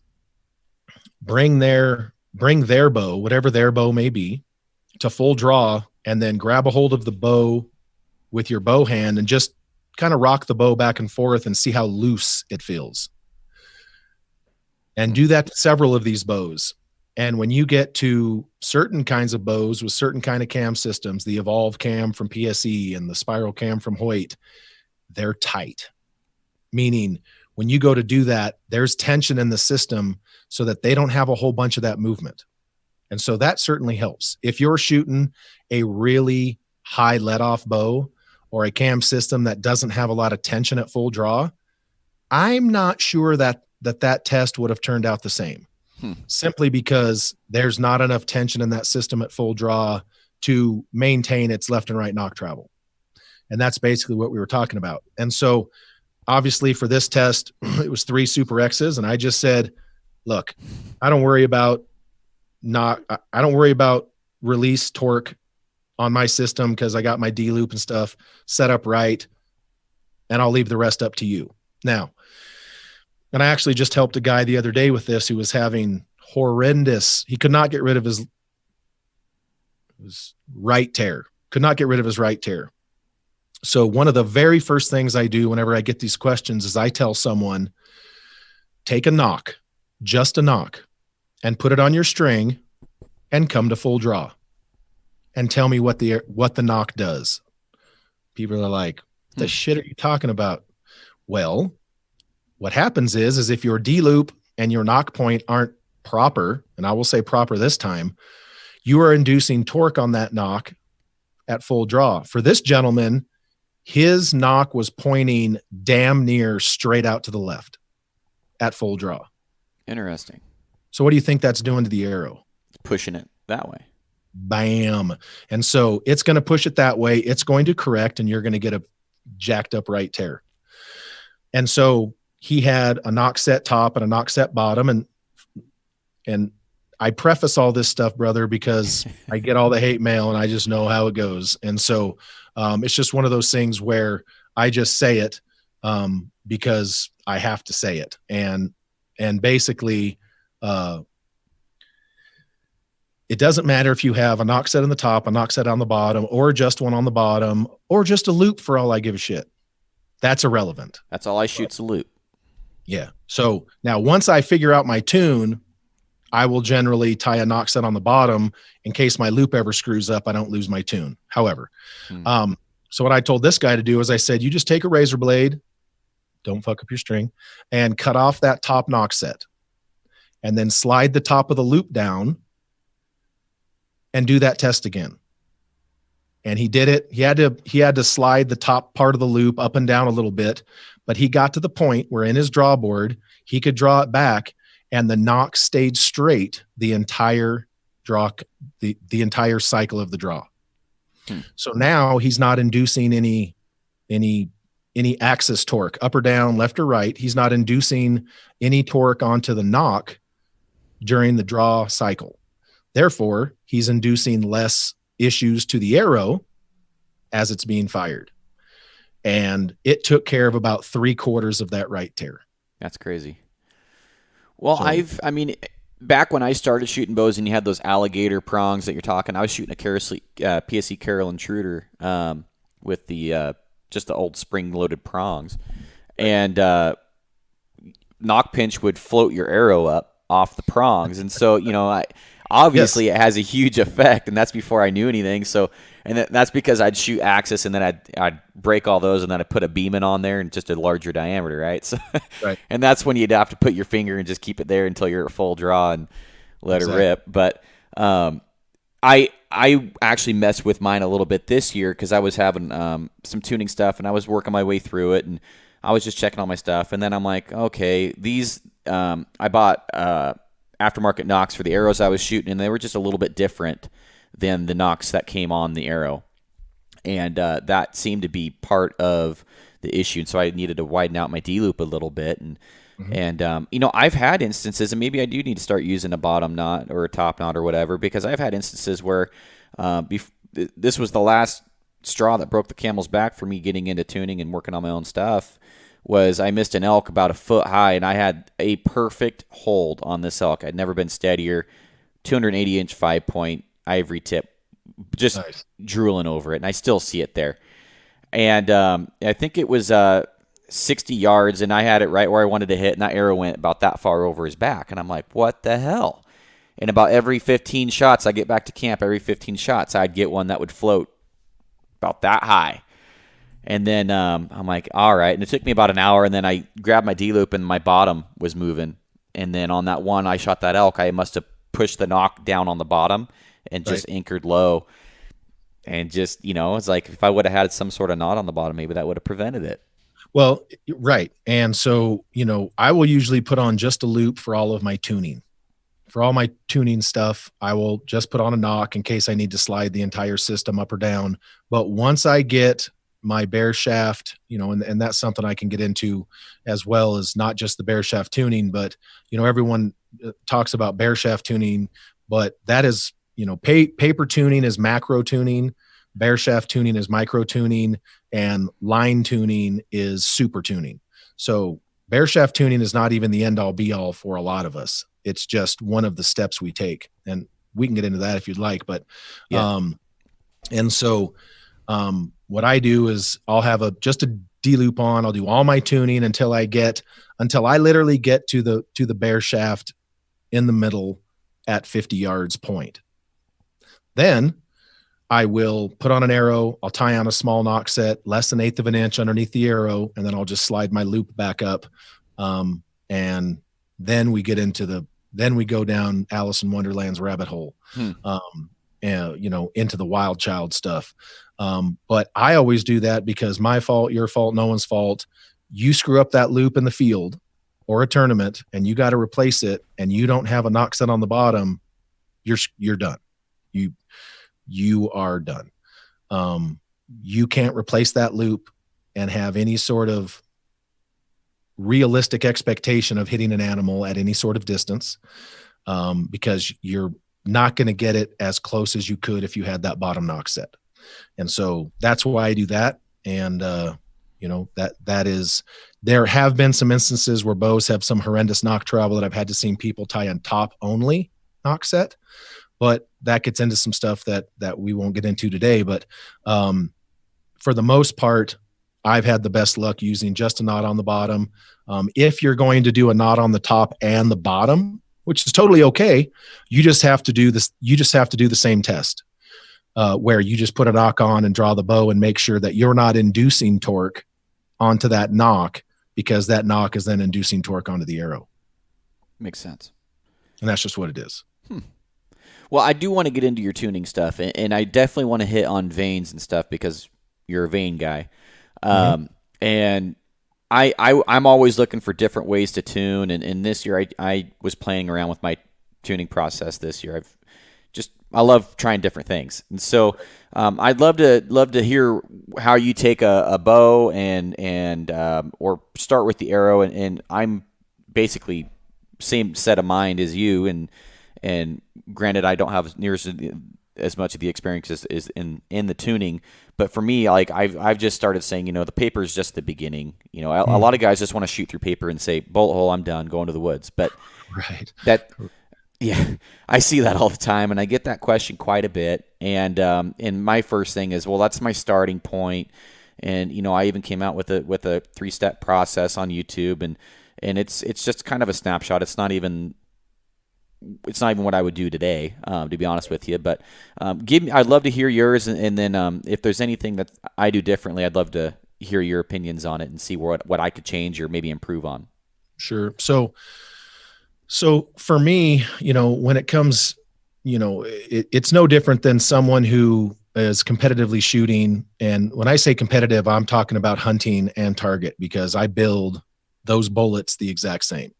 bring their bow, whatever their bow may be, to full draw, and then grab a hold of the bow with your bow hand and just kind of rock the bow back and forth and see how loose it feels. And do that to several of these bows. And when you get to certain kinds of bows with certain kind of cam systems, the Evolve cam from PSE and the spiral cam from Hoyt, they're tight. Meaning when you go to do that, there's tension in the system so that they don't have a whole bunch of that movement. And so that certainly helps. If you're shooting a really high let-off bow or a cam system that doesn't have a lot of tension at full draw, I'm not sure that test would have turned out the same. Simply because there's not enough tension in that system at full draw to maintain its left and right knock travel. And that's basically what we were talking about. And so obviously for this test, it was 3 Super X's, and I just said, look, I don't worry about release torque on my system because I got my D loop and stuff set up right, and I'll leave the rest up to you. Now, and I actually just helped a guy the other day with this who was having he could not get rid of his right tear, So one of the very first things I do whenever I get these questions is I tell someone, take a knock, just a knock, and put it on your string and come to full draw and tell me what the knock does. People are like, the shit are you talking about? Well, what happens is if your D loop and your knock point aren't proper, and I will say proper this time, you are inducing torque on that knock at full draw. For this gentleman, his knock was pointing damn near straight out to the left at full draw. Interesting. So what do you think that's doing to the arrow? It's pushing it that way. Bam. And so it's going to push it that way. It's going to correct, and you're going to get a jacked up right tear. And so he had a knock set top and a knock set bottom. And I preface all this stuff, brother, because I get all the hate mail and I just know how it goes. And so it's just one of those things where I just say it because I have to say it. And basically, it doesn't matter if you have a knock set on the top, a knock set on the bottom, or just one on the bottom, or just a loop, for all I give a shit. That's irrelevant. That's all I shoot's a loop. Yeah. So now once I figure out my tune, I will generally tie a knock set on the bottom in case my loop ever screws up. I don't lose my tune. However, so what I told this guy to do is I said, you just take a razor blade, don't fuck up your string, and cut off that top knock set, and then slide the top of the loop down and do that test again. And he did it. He had to slide the top part of the loop up and down a little bit, but he got to the point where in his draw board, he could draw it back and the knock stayed straight the entire draw, the entire cycle of the draw. So now he's not inducing any axis torque, up or down, left or right. He's not inducing any torque onto the knock during the draw cycle. Therefore, he's inducing less issues to the arrow as it's being fired. And it took care of about 3/4 of that right tear. That's crazy. Well, so, I mean, back when I started shooting bows and you had those alligator prongs that you're talking, I was shooting a PSE Carroll intruder with the just the old spring-loaded prongs. And knock pinch would float your arrow up off the prongs. And so, obviously yes, it has a huge effect, and that's before I knew anything. So, and that's because I'd shoot axis, and then I'd break all those, and then I'd put a beaming on there and just a larger diameter, right? So, right. And that's when you'd have to put your finger and just keep it there until you're at full draw and let it rip. But I actually messed with mine a little bit this year because I was having some tuning stuff, and I was working my way through it, and I was just checking all my stuff, and then I'm like, okay, these I bought aftermarket nocks for the arrows I was shooting, and they were just a little bit different than the nocks that came on the arrow. And that seemed to be part of the issue. And so I needed to widen out my D-loop a little bit. And I've had instances, and maybe I do need to start using a bottom knot or a top knot or whatever, because I've had instances where this was the last straw that broke the camel's back for me getting into tuning and working on my own stuff. Was I missed an elk about a foot high, and I had a perfect hold on this elk. I'd never been steadier. 280-inch 5-point ivory tip, just nice, drooling over it, and I still see it there. And I think it was 60 yards, and I had it right where I wanted to hit, and that arrow went about that far over his back. And I'm like, what the hell? And about every 15 shots, I get back to camp, every 15 shots, I'd get one that would float about that high. And then I'm like, all right. And it took me about an hour, and then I grabbed my D-loop, and my bottom was moving. And then on that one I shot that elk, I must have pushed the knock down on the bottom and just anchored low. And just, it's like if I would have had some sort of knot on the bottom, maybe that would have prevented it. Well, right. And so, I will usually put on just a loop for all of my tuning. For all my tuning stuff, I will just put on a knock in case I need to slide the entire system up or down. But once I get my bear shaft, and that's something I can get into as well, as not just the bear shaft tuning, but, everyone talks about bear shaft tuning, but that is, paper tuning is macro tuning, bear shaft tuning is micro tuning, and line tuning is super tuning. So bear shaft tuning is not even the end all be all for a lot of us. It's just one of the steps we take, and we can get into that if you'd like, but, yeah. And so, what I do is I'll have just a D-loop on. I'll do all my tuning until I literally get to the bear shaft in the middle at 50 yards point. Then I will put on an arrow. I'll tie on a small knock set, less than 1/8 of an inch underneath the arrow, and then I'll just slide my loop back up. And then we go down Alice in Wonderland's rabbit hole, and into the wild child stuff. But I always do that because my fault, your fault, no one's fault. You screw up that loop in the field or a tournament, and you got to replace it, and you don't have a knock set on the bottom, you're done. You are done. You can't replace that loop and have any sort of realistic expectation of hitting an animal at any sort of distance, because you're not going to get it as close as you could if you had that bottom knock set. And so that's why I do that. And, that is, there have been some instances where bows have some horrendous knock trouble that I've had to see people tie on top only knock set, but that gets into some stuff that we won't get into today. But for the most part, I've had the best luck using just a knot on the bottom. If you're going to do a knot on the top and the bottom, which is totally okay, you just have to do this. You just have to do the same test, where you just put a knock on and draw the bow and make sure that you're not inducing torque onto that knock, because that knock is then inducing torque onto the arrow. Makes sense. And that's just what it is. Well, I do want to get into your tuning stuff, and I definitely want to hit on vanes and stuff because you're a vane guy. And I'm always looking for different ways to tune, and this year I was playing around with my tuning process this year. I love trying different things, and so I'd love to hear how you take a bow and or start with the arrow, and I'm basically same set of mind as you, and granted I don't have near as much of the experience as in the tuning, but for me, like I've just started saying, the paper is just the beginning. A lot of guys just want to shoot through paper and say, bullet hole, I'm done, going to the woods. But yeah, I see that all the time, and I get that question quite a bit. And my first thing is, well, that's my starting point. And I even came out with a 3-step process on YouTube, and it's just kind of a snapshot. It's not even what I would do today, to be honest with you. But I'd love to hear yours, and then if there's anything that I do differently, I'd love to hear your opinions on it and see what I could change or maybe improve on. Sure. So for me, when it comes, it's no different than someone who is competitively shooting. And when I say competitive, I'm talking about hunting and target, because I build those bullets the exact same.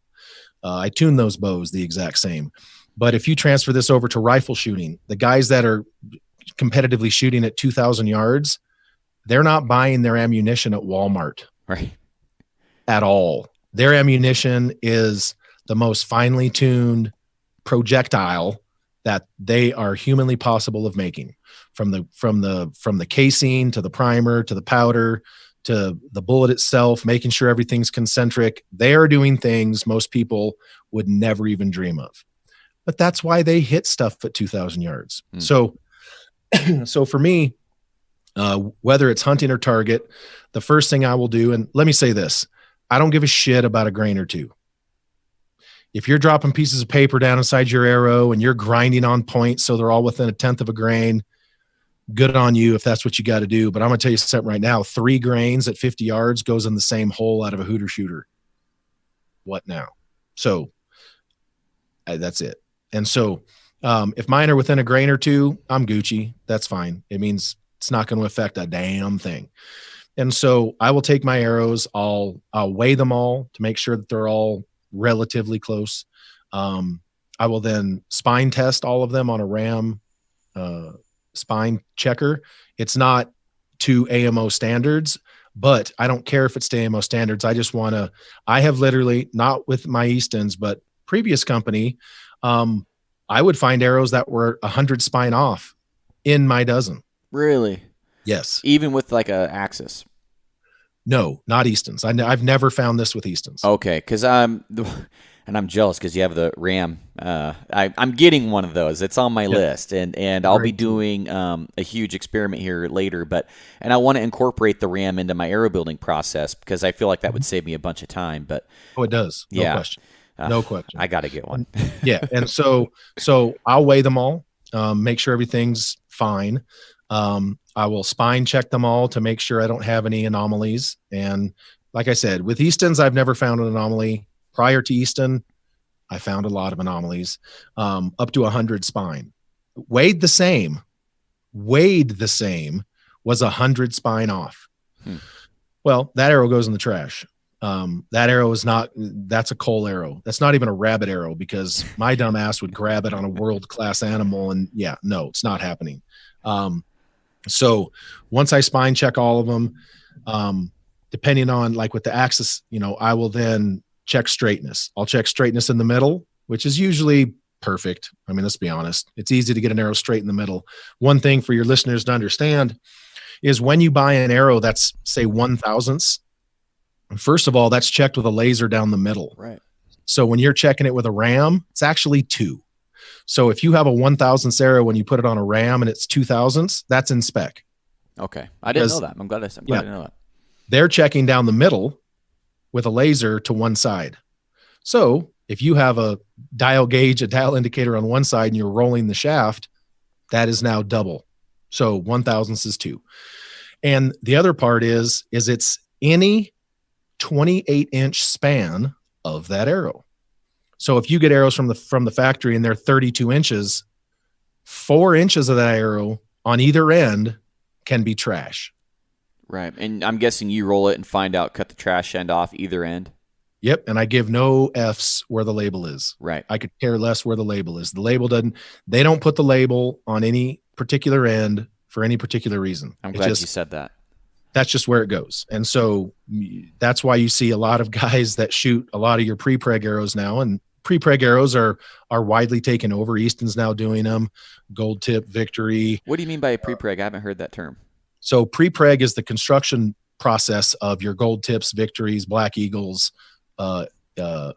I tune those bows the exact same. But if you transfer this over to rifle shooting, the guys that are competitively shooting at 2,000 yards, they're not buying their ammunition at Walmart, right? At all. Their ammunition is the most finely tuned projectile that they are humanly possible of making, from the casing to the primer to the powder to the bullet itself, making sure everything's concentric. They are doing things most people would never even dream of. But that's why they hit stuff at 2,000 yards. So for me, whether it's hunting or target, the first thing I will do, and let me say this, I don't give a shit about a grain or two. If you're dropping pieces of paper down inside your arrow and you're grinding on point so they're all within 1/10 of a grain, good on you if that's what you got to do. But I'm going to tell you something right now. 3 grains at 50 yards goes in the same hole out of a hooter shooter. What now? So that's it. And so if mine are within a grain or two, I'm Gucci. That's fine. It means it's not going to affect a damn thing. And so I will take my arrows. I'll weigh them all to make sure that they're all relatively close. I will then spine test all of them on a RAM spine checker. It's not to AMO standards, but I don't care if it's to AMO standards. I have literally, not with my Eastons, but previous company, I would find arrows that were 100 spine off in my dozen. Really? Yes. Even with like a axis? No, not Eastons. I've never found this with Eastons. Okay, because I'm jealous because you have the RAM. I'm getting one of those. It's on my list, and I'll be doing a huge experiment here later. And I want to incorporate the RAM into my arrow building process because I feel like that would save me a bunch of time. But it does. No question. No question. I got to get one. Yeah. And so I'll weigh them all, make sure everything's fine. I will spine check them all to make sure I don't have any anomalies. And like I said, with Easton's, I've never found an anomaly. Prior to Easton, I found a lot of anomalies, up to 100 spine. Weighed the same was 100 spine off. Well, that arrow goes in the trash. That arrow is not, that's a coal arrow. That's not even a rabbit arrow, because my dumb ass would grab it on a world-class animal, and yeah, no, it's not happening. So once I spine check all of them, depending on, like with the axis, I will then check straightness. I'll check straightness in the middle, which is usually perfect. I mean, let's be honest. It's easy to get an arrow straight in the middle. One thing for your listeners to understand is when you buy an arrow that's, say, 1/1000th, first of all, that's checked with a laser down the middle. Right. So when you're checking it with a ram, it's actually 2. So if you have a 1/1000th arrow when you put it on a ram and it's 2/1000th, that's in spec. Okay. I didn't know that. I'm glad I know that. They're checking down the middle with a laser to one side. So if you have a dial indicator on one side and you're rolling the shaft, that is now double. So 1/1000th is 2. And the other part is it's any 28-inch span of that arrow. So if you get arrows from the factory and they're 32 inches, 4 inches of that arrow on either end can be trash. Right. And I'm guessing you roll it and find out, cut the trash end off either end. Yep. And I give no F's where the label is. Right. I could care less where the label is. The label they don't put the label on any particular end for any particular reason. I'm glad you said that. That's just where it goes. And so that's why you see a lot of guys that shoot a lot of your pre-preg arrows now, and pre-preg arrows are widely taken over. Easton's now doing them. Gold Tip, Victory. What do you mean by a pre-preg? I haven't heard that term. So pre-preg is the construction process of your Gold Tips, Victories, Black Eagles, a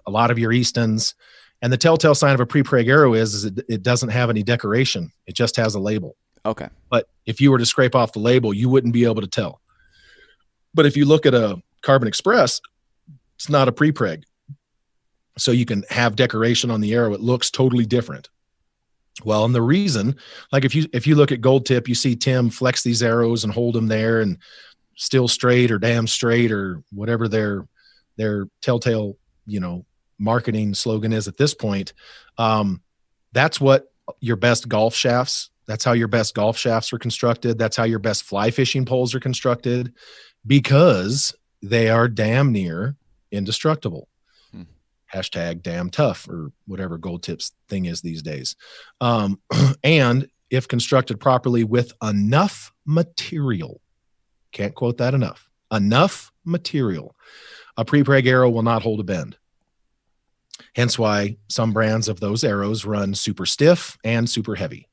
lot of your Eastons. And the telltale sign of a pre-preg arrow is it doesn't have any decoration. It just has a label. Okay. But if you were to scrape off the label, you wouldn't be able to tell. But if you look at a Carbon Express, it's not a pre-preg. So you can have decoration on the arrow. It looks totally different. Well, and the reason, like if you look at Gold Tip, you see Tim flex these arrows and hold them there and still straight or damn straight or whatever their telltale, marketing slogan is at this point. That's what your best golf shafts. That's how your best golf shafts are constructed. That's how your best fly fishing poles are constructed, because they are damn near indestructible. Hashtag damn tough, or whatever Gold Tip's thing is these days. And if constructed properly with enough material, can't quote that enough material, a pre-preg arrow will not hold a bend. Hence why some brands of those arrows run super stiff and super heavy.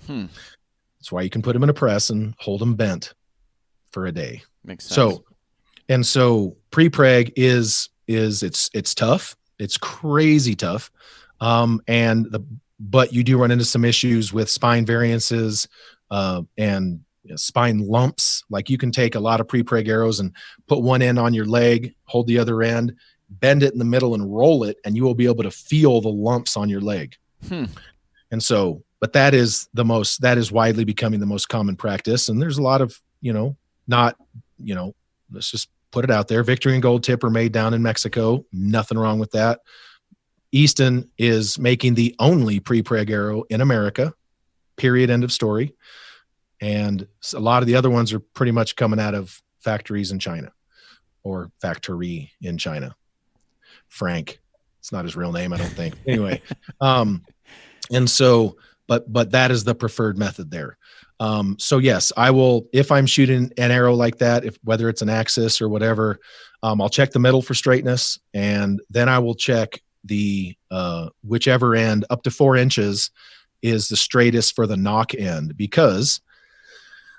That's why you can put them in a press and hold them bent for a day. Makes sense. So pre-preg is it's tough. It's crazy tough. But you do run into some issues with spine variances, and spine lumps. Like you can take a lot of pre-preg arrows and put one end on your leg, hold the other end, bend it in the middle and roll it, and you will be able to feel the lumps on your leg. And so, but that is widely becoming the most common practice. And there's a lot of, let's just put it out there. Victory and Gold Tip are made down in Mexico. Nothing wrong with that. Easton is making the only pre-preg arrow in America, period, end of story. And a lot of the other ones are pretty much coming out of factories in China, or factory in China. Frank, it's not his real name, I don't think. Anyway, and so, but that is the preferred method there. So yes, I will, if I'm shooting an arrow like that, whether it's an axis or whatever, I'll check the middle for straightness, and then I will check the whichever end up to 4 inches is the straightest for the knock end, because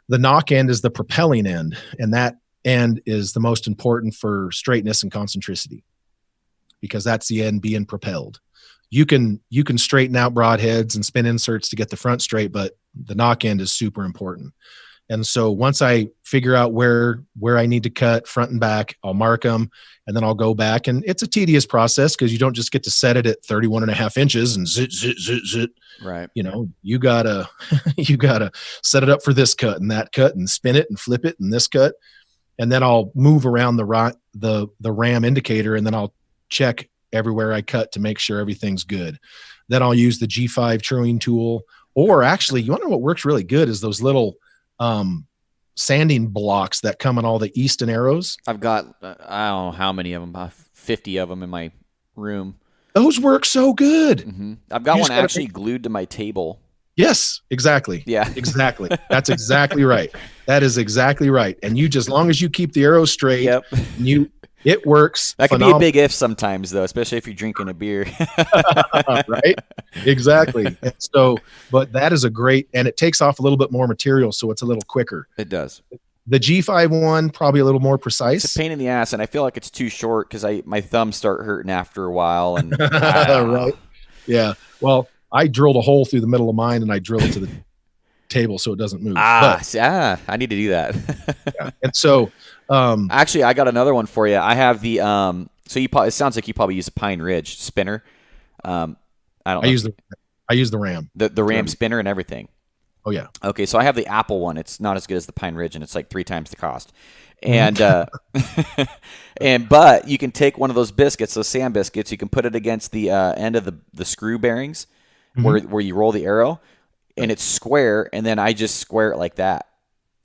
the knock end is the propelling end, and that end is the most important for straightness and concentricity, because that's the end being propelled. You can straighten out broadheads and spin inserts to get the front straight, but the knock end is super important. And so once I figure out where I need to cut front and back, I'll mark them, and then I'll go back. And it's a tedious process because you don't just get to set it at 31.5 inches and zit, zit, zit, zit. Right. You gotta you gotta set it up for this cut and that cut and spin it and flip it and this cut. And then I'll move around the ram indicator, and then I'll check everywhere I cut to make sure everything's good. Then I'll use the G5 truing tool, or actually, you want to know what works really good is those little sanding blocks that come in all the Easton arrows. I've got, I don't know how many of them, 50 of them in my room. Those work so good. Mm-hmm. I've got one actually glued to my table. Yes, exactly. Yeah. Exactly. That's exactly right. That is exactly right. And you, just as long as you keep the arrows straight, yep. It works. That can be a big if sometimes, though, especially if you're drinking a beer. Right? Exactly. And so, but that is a great, and it takes off a little bit more material, so it's a little quicker. It does. The G5 one, probably a little more precise. It's a pain in the ass, and I feel like it's too short because my thumbs start hurting after a while. And right. Yeah. Well, I drilled a hole through the middle of mine, and I drilled it to the table so it doesn't move. I need to do that. Yeah. And so, actually, I got another one for you. I have the so it sounds like you probably use a Pine Ridge spinner. I use the Ram. The Ram spinner and everything. Oh yeah. Okay, so I have the Apple one. It's not as good as the Pine Ridge, and it's like 3 times the cost. And but you can take one of those biscuits, those sand biscuits. You can put it against the end of the screw bearings, where you roll the arrow, and it's square. And then I just square it like that.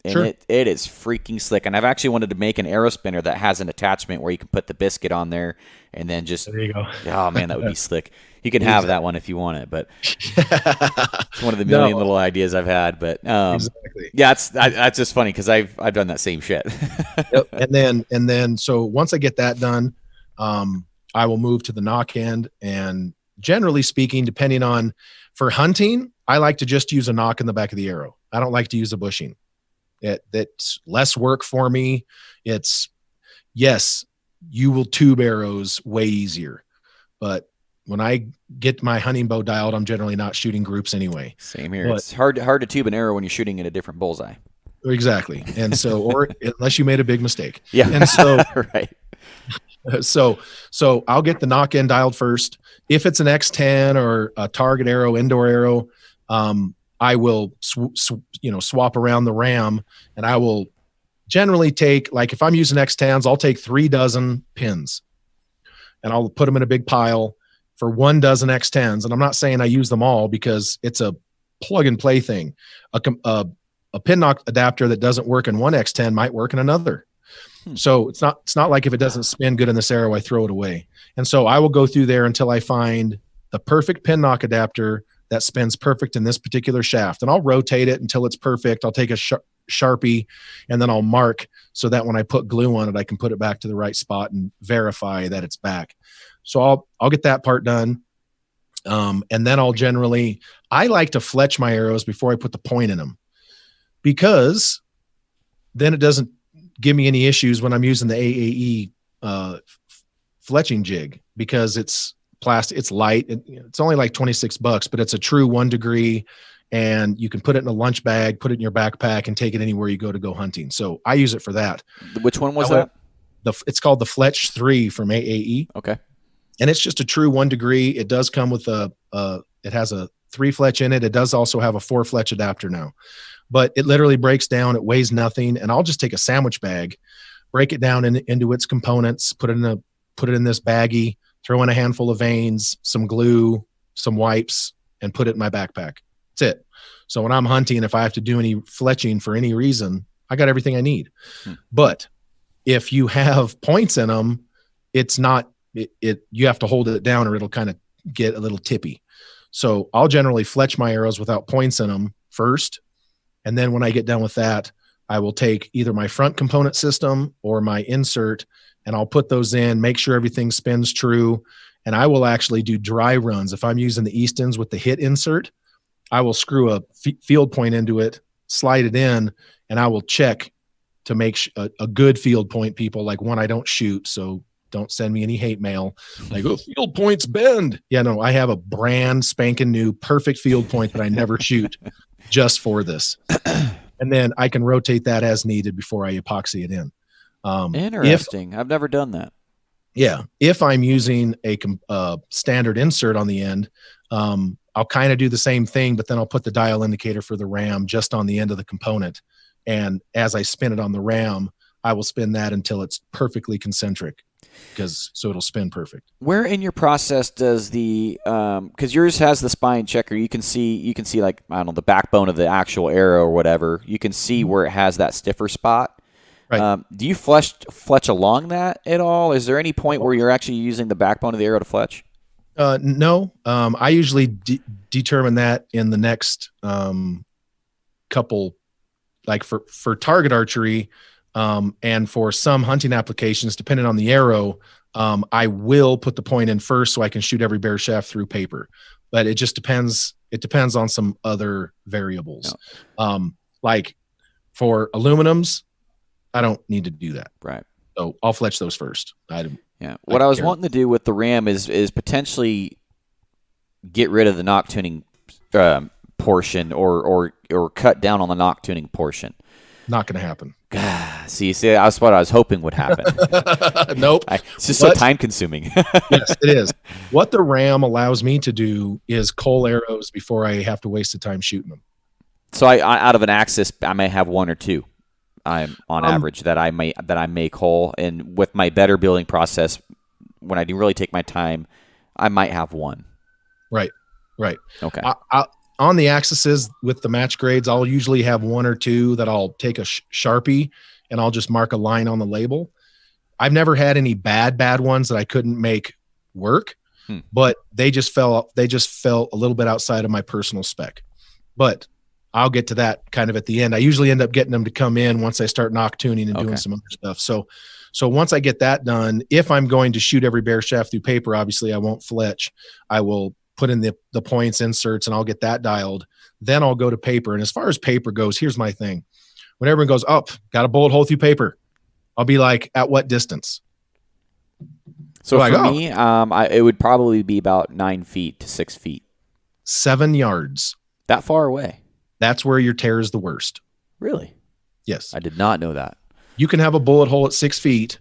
And sure. it is freaking slick. And I've actually wanted to make an arrow spinner that has an attachment where you can put the biscuit on there and then just. There you go. Oh man, that would be slick. You can have that one if you want it, but it's one of the million little ideas I've had. But exactly. Yeah, that's just funny because I've done that same shit. Yep. And then so once I get that done, I will move to the knock end. And generally speaking, depending on, for hunting, I like to just use a knock in the back of the arrow. I don't like to use a bushing. That's less work for me. Yes, you will tube arrows way easier, but when I get my hunting bow dialed, I'm generally not shooting groups anyway. Same here. But it's hard to tube an arrow when you're shooting at a different bullseye. Exactly. And so, or unless you made a big mistake. Yeah. And so, right. So I'll get the knock end dialed first. If it's an X10 or a target arrow, indoor arrow, I will swap around the Ram, and I will generally take, like if I'm using X10s, I'll take 3 dozen pins, and I'll put them in a big pile for 1 dozen X10s. And I'm not saying I use them all because it's a plug and play thing. A pin knock adapter that doesn't work in one X10 might work in another. So it's not like if it doesn't spin good in this arrow, I throw it away. And so I will go through there until I find the perfect pin knock adapter that spins perfect in this particular shaft. And I'll rotate it until it's perfect. I'll take a Sharpie, and then I'll mark so that when I put glue on it, I can put it back to the right spot and verify that it's back. So I'll get that part done. And then I like to fletch my arrows before I put the point in them, because then it doesn't give me any issues when I'm using the AAE fletching jig, because it's plastic, it's light. It's only like $26, but it's a true 1 degree, and you can put it in a lunch bag, put it in your backpack, and take it anywhere you go hunting. So I use it for that. Which one was that? It's called the Fletch 3 from AAE. Okay. And it's just a true 1 degree. It does come with it has a 3 fletch in it. It does also have a 4 fletch adapter now, but it literally breaks down. It weighs nothing. And I'll just take a sandwich bag, break it down into its components, put it in this baggie, throw in a handful of vanes, some glue, some wipes, and put it in my backpack. That's it. So when I'm hunting, if I have to do any fletching for any reason, I got everything I need. But if you have points in them, it's not, you have to hold it down or it'll kind of get a little tippy. So I'll generally fletch my arrows without points in them first. And then when I get done with that, I will take either my front component system or my insert, and I'll put those in, make sure everything spins true. And I will actually do dry runs. If I'm using the Eastons with the hit insert, I will screw a field point into it, slide it in, and I will check to make a good field point, people, like one I don't shoot. So don't send me any hate mail. Like, oh, field points bend. Yeah, no, I have a brand spanking new perfect field point that I never shoot just for this. and then I can rotate that as needed before I epoxy it in. Interesting. I've never done that. If I'm using a standard insert on the end, I'll kind of do the same thing, but then I'll put the dial indicator for the ram just on the end of the component. And as I spin it on the ram, I will spin that until it's perfectly concentric, so it'll spin perfect. Where in your process does the because yours has the spine checker, you can see like, I don't know, the backbone of the actual arrow or whatever. You can see where it has that stiffer spot. Right. Do you fletch along that at all? Is there any point where you're actually using the backbone of the arrow to fletch? No. I usually determine that in the next couple, like for target archery, and for some hunting applications, depending on the arrow, I will put the point in first so I can shoot every bear shaft through paper. But it just depends. It depends on some other variables. No. Like for aluminums, I don't need to do that. Right. So I'll fletch those first. What I was wanting to do with the ram is potentially get rid of the knock tuning portion or cut down on the knock tuning portion. Not going to happen. See, that's what I was hoping would happen. Nope. It's just so time consuming. Yes, it is. What the ram allows me to do is cull arrows before I have to waste the time shooting them. So I out of an axis, I may have one or two. I'm on average that I may cull, and with my better building process, when I do really take my time, I might have one. Right. Okay. On the axes with the match grades, I'll usually have one or two that I'll take a Sharpie and I'll just mark a line on the label. I've never had any bad ones that I couldn't make work, but they just fell a little bit outside of my personal spec. But I'll get to that kind of at the end. I usually end up getting them to come in once I start knock tuning and doing some other stuff. So once I get that done, if I'm going to shoot every bear shaft through paper, obviously I won't fletch. I will put in the points, inserts, and I'll get that dialed. Then I'll go to paper. And as far as paper goes, here's my thing. When everyone goes, got a bullet hole through paper, I'll be like, at what distance? So for me, it would probably be about 9 feet to 6 feet. 7 yards. That far away. That's where your tear is the worst. Really? Yes. I did not know that. You can have a bullet hole at 6 feet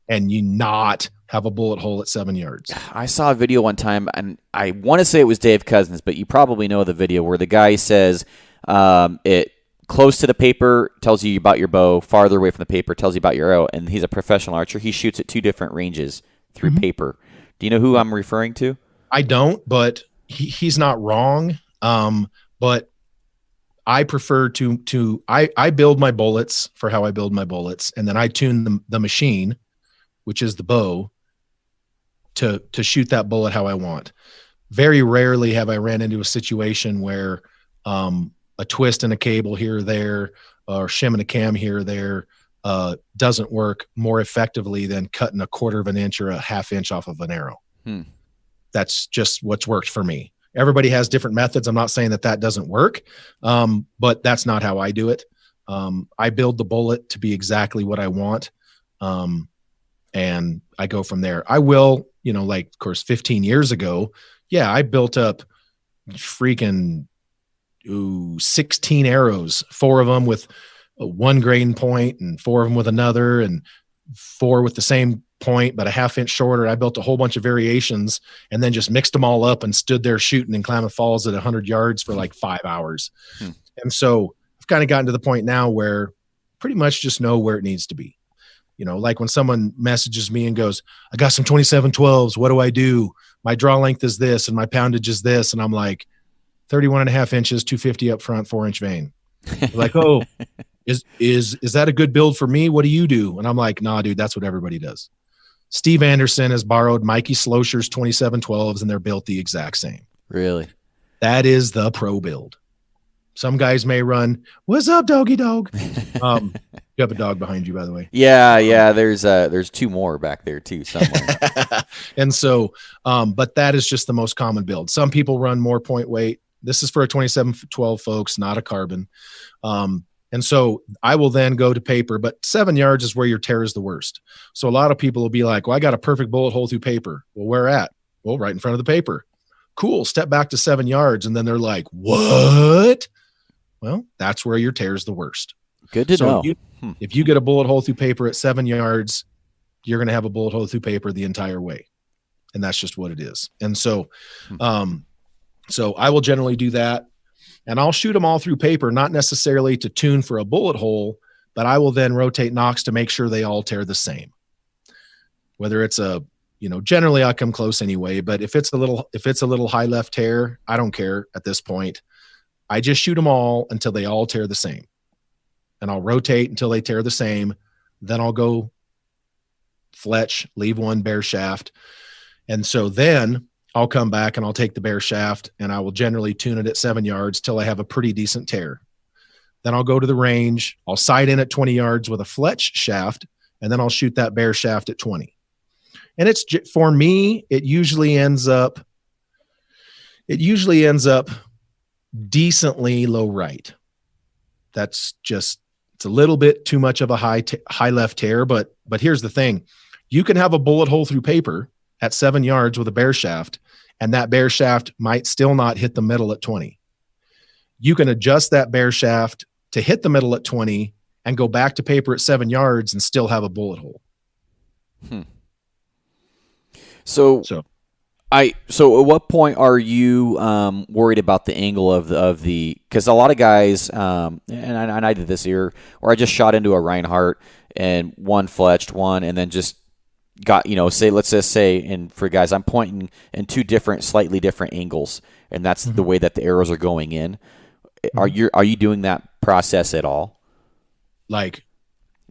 and you not have a bullet hole at 7 yards. I saw a video one time, and I want to say it was Dave Cousins, but you probably know the video where the guy says it close to the paper tells you about your bow, farther away from the paper tells you about your arrow, and he's a professional archer. He shoots at 2 different ranges through paper. Do you know who I'm referring to? I don't, but he's not wrong. But I prefer I build my bullets for how I build my bullets, and then I tune the machine, which is the bow, to shoot that bullet how I want. Very rarely have I ran into a situation where a twist in a cable here or there, or shim in a cam here or there, doesn't work more effectively than cutting 1/4 of an inch or a 1/2 inch off of an arrow. That's just what's worked for me. Everybody has different methods. I'm not saying that doesn't work, but that's not how I do it. I build the bullet to be exactly what I want, and I go from there. I will, like, of course, 15 years ago, I built up freaking 16 arrows, 4 of them with 1 grain point and 4 of them with another, and 4 with the same point but a 1/2 inch shorter. I built a whole bunch of variations and then just mixed them all up and stood there shooting in Klamath Falls at 100 yards for like 5 hours. And so I've kind of gotten to the point now where pretty much just know where it needs to be. Like when someone messages me and goes, I got some 27-12s. What do I do? My draw length is this and my poundage is this. And I'm like, 31.5 inches, 250 up front, 4-inch vein. Like, oh, is that a good build for me? What do you do? And I'm like, nah, dude, that's what everybody does. Steve Anderson has borrowed Mikey Slosher's 27-12s and they're built the exact same. Really? That is the pro build. Some guys may run, what's up, doggy dog? You have a dog behind you, by the way. Yeah. There's 2 more back there too somewhere. And so, but that is just the most common build. Some people run more point weight. This is for a 27-12, folks, not a carbon. And so I will then go to paper, but 7 yards is where your tear is the worst. So a lot of people will be like, well, I got a perfect bullet hole through paper. Well, where at? Well, right in front of the paper. Cool. Step back to 7 yards. And then they're like, what? well, that's where your tear's the worst. Good to know. If you get a bullet hole through paper at 7 yards, you're going to have a bullet hole through paper the entire way. And that's just what it is. And so, so I will generally do that, and I'll shoot them all through paper, not necessarily to tune for a bullet hole, but I will then rotate nocks to make sure they all tear the same. Whether it's generally I come close anyway, but if it's a little high left tear, I don't care at this point. I just shoot them all until they all tear the same. And I'll rotate until they tear the same. Then I'll go fletch, leave one bare shaft. And so then I'll come back and I'll take the bare shaft and I will generally tune it at 7 yards till I have a pretty decent tear. Then I'll go to the range. I'll sight in at 20 yards with a fletch shaft, and then I'll shoot that bare shaft at 20. And it's, for me, it usually ends up decently low right. That's just, it's a little bit too much of a high left tear, but here's the thing. You can have a bullet hole through paper at 7 yards with a bare shaft, and that bare shaft might still not hit the middle at 20. You can adjust that bare shaft to hit the middle at 20 and go back to paper at 7 yards and still have a bullet hole. So at what point are you worried about the angle of the because a lot of guys and I did this year where I just shot into a Reinhardt and one fletched one and then just got let's just say, and for guys I'm pointing in two slightly different angles, and that's the way that the arrows are going in. Are you doing that process at all? Like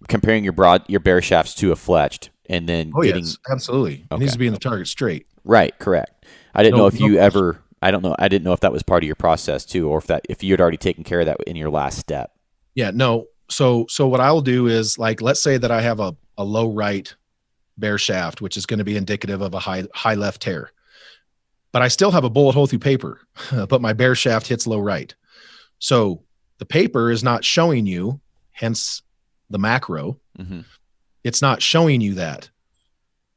comparing your bare shafts to a fletched and then yes, absolutely. It needs to be in the target straight. Right, correct. I didn't know if you ever. I don't know. I didn't know if that was part of your process too, or if you had already taken care of that in your last step. Yeah, no. So what I'll do is, like, let's say that I have a low right bare shaft, which is going to be indicative of a high left tear, but I still have a bullet hole through paper, but my bare shaft hits low right. So the paper is not showing you, hence the macro. It's not showing you that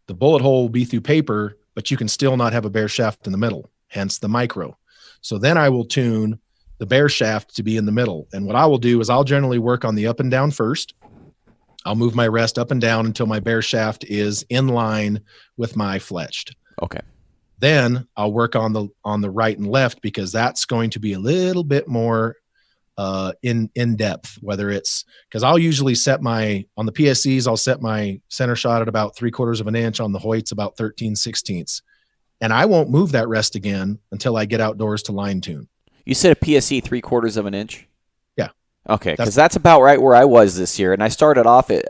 the bullet hole will be through paper, but you can still not have a bare shaft in the middle, hence the micro. So then I will tune the bare shaft to be in the middle. And what I will do is I'll generally work on the up and down first. I'll move my rest up and down until my bare shaft is in line with my fletched. Okay. Then I'll work on the right and left, because that's going to be a little bit more in depth, whether it's, because I'll usually on the PSCs, I'll set my center shot at about 3/4 of an inch, on the Hoyts about 13/16. And I won't move that rest again until I get outdoors to line tune. You said a PSC 3/4 of an inch? Yeah. Okay, because that's about right where I was this year, and I started off at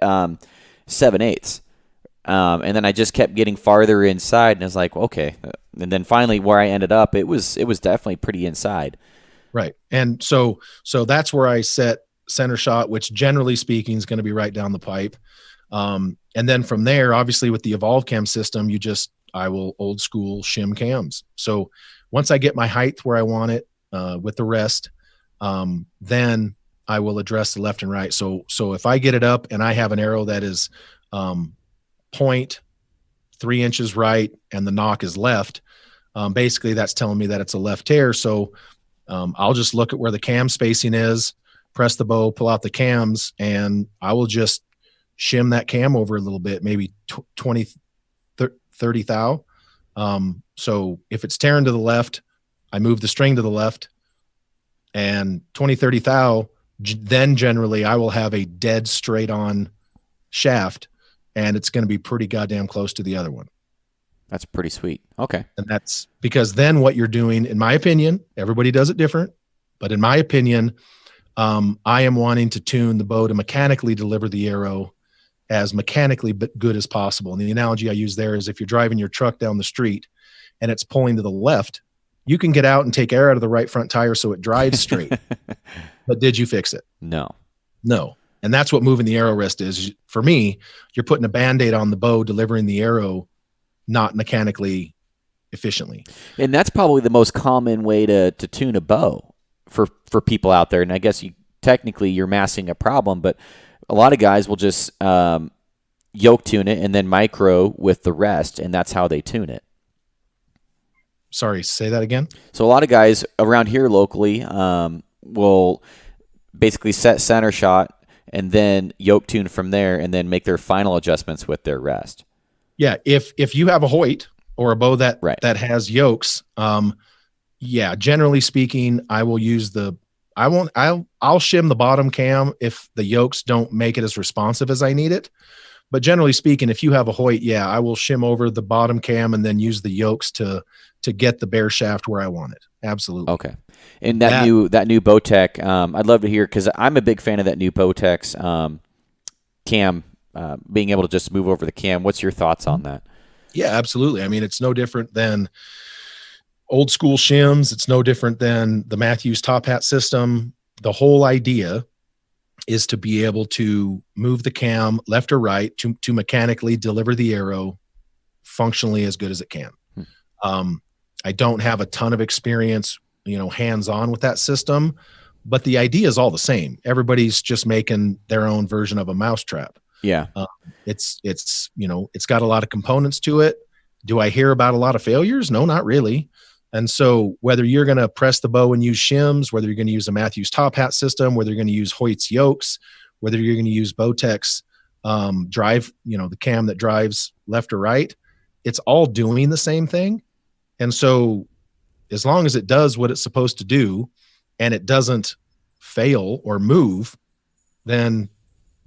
7/8, and then I just kept getting farther inside, and I was like, okay. And then finally, where I ended up, it was definitely pretty inside. Right. And so that's where I set center shot, which generally speaking is going to be right down the pipe. And then from there, obviously with the Evolve Cam system, I will old school shim cams. So once I get my height where I want it with the rest, then I will address the left and right. So if I get it up and I have an arrow that is 0.3 inches right and the knock is left, basically that's telling me that it's a left tear. So I'll just look at where the cam spacing is, press the bow, pull out the cams, and I will just shim that cam over a little bit, maybe 20, 30 thou. So if it's tearing to the left, I move the string to the left, and 20, 30 thou, then generally I will have a dead straight on shaft, and it's going to be pretty goddamn close to the other one. That's pretty sweet. Okay. And that's because then what you're doing, in my opinion, everybody does it different, but in my opinion, I am wanting to tune the bow to mechanically deliver the arrow as mechanically good as possible. And the analogy I use there is, if you're driving your truck down the street and it's pulling to the left, you can get out and take air out of the right front tire so it drives straight. But did you fix it? No. And that's what moving the arrow rest is. For me, you're putting a Band-Aid on the bow, delivering the arrow not mechanically efficiently. And that's probably the most common way to tune a bow for people out there. And I guess you're massing a problem, but a lot of guys will just yoke tune it and then micro with the rest, and that's how they tune it. Sorry, say that again. So a lot of guys around here locally will basically set center shot and then yoke tune from there, and then make their final adjustments with their rest. Yeah, if you have a Hoyt or a bow that Right. that has yokes, yeah, generally speaking, I will use the I'll shim the bottom cam if the yokes don't make it as responsive as I need it. But generally speaking, if you have a Hoyt, yeah, I will shim over the bottom cam and then use the yokes to get the bear shaft where I want it. Absolutely. Okay. And that new Bowtech, I'd love to hear, because I'm a big fan of that new Bowtech's cam, being able to just move over the cam. What's your thoughts on that? Yeah, absolutely. I mean, it's no different than old school shims. It's no different than the Matthews top hat system. The whole idea is to be able to move the cam left or right to mechanically deliver the arrow functionally as good as it can. I don't have a ton of experience, hands-on with that system, but the idea is all the same. Everybody's just making their own version of a mousetrap. Yeah. It's got a lot of components to it. Do I hear about a lot of failures? No, not really. And so whether you're going to press the bow and use shims, whether you're going to use a Matthews top hat system, whether you're going to use Hoyt's yokes, whether you're going to use Bowtech's drive, the cam that drives left or right, it's all doing the same thing. And so as long as it does what it's supposed to do and it doesn't fail or move, then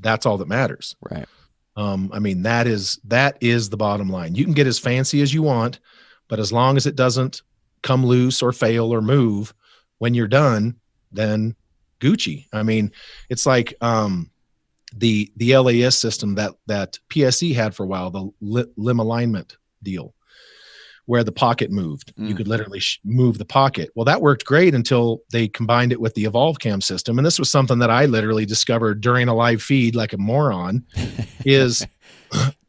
that's all that matters. Right. I mean, that is the bottom line. You can get as fancy as you want, but as long as it doesn't come loose or fail or move when you're done, then Gucci. I mean, it's like the LAS system that PSE had for a while, the limb alignment deal, where the pocket moved. You could literally move the pocket. Well, that worked great until they combined it with the Evolve Cam system. And this was something that I literally discovered during a live feed like a moron, is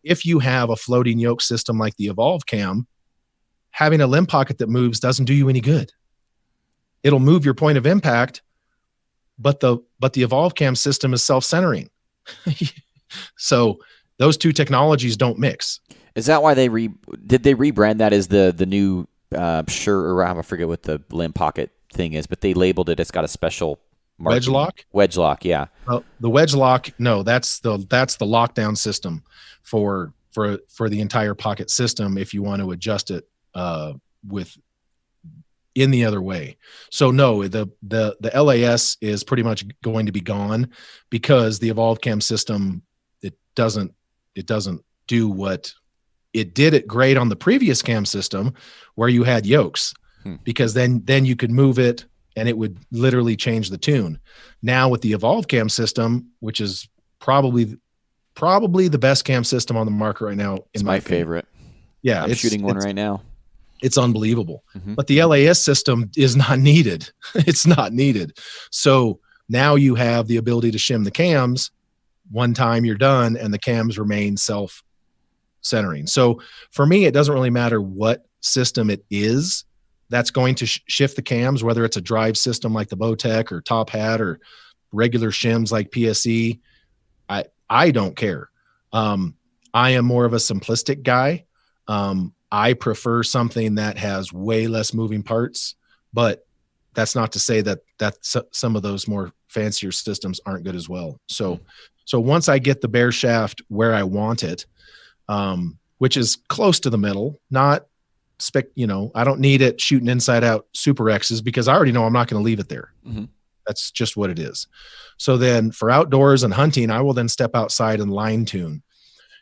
if you have a floating yoke system like the Evolve Cam, having a limb pocket that moves doesn't do you any good. It'll move your point of impact, but the Evolve Cam system is self-centering. So those two technologies don't mix. Is that why did they rebrand that as the new or I forget what the limb pocket thing is, but they labeled it. It's got a special Wedge lock. Wedge lock, yeah. Well, the wedge lock, no, that's the lockdown system for the entire pocket system. If you want to adjust it with in the other way. So no, the LAS is pretty much going to be gone because the Evolve Cam system, it doesn't do what it did. It great on the previous cam system where you had yokes, because then you could move it and it would literally change the tune. Now with the Evolve Cam system, which is probably the best cam system on the market right now, it's my favorite. Yeah, I'm shooting one right now. It's unbelievable. But the LAS system is not needed. It's not needed. So now you have the ability to shim the cams one time you're done, and the cams remain self-centering. So for me, it doesn't really matter what system it is that's going to shift the cams, whether it's a drive system like the Bowtech or Top Hat or regular shims like PSE. I don't care. I am more of a simplistic guy. I prefer something that has way less moving parts, but that's not to say that some of those more fancier systems aren't good as well. So once I get the bear shaft where I want it, which is close to the middle, not I don't need it shooting inside out Super X's because I already know I'm not going to leave it there. That's just what it is. So then for outdoors and hunting, I will then step outside and line tune.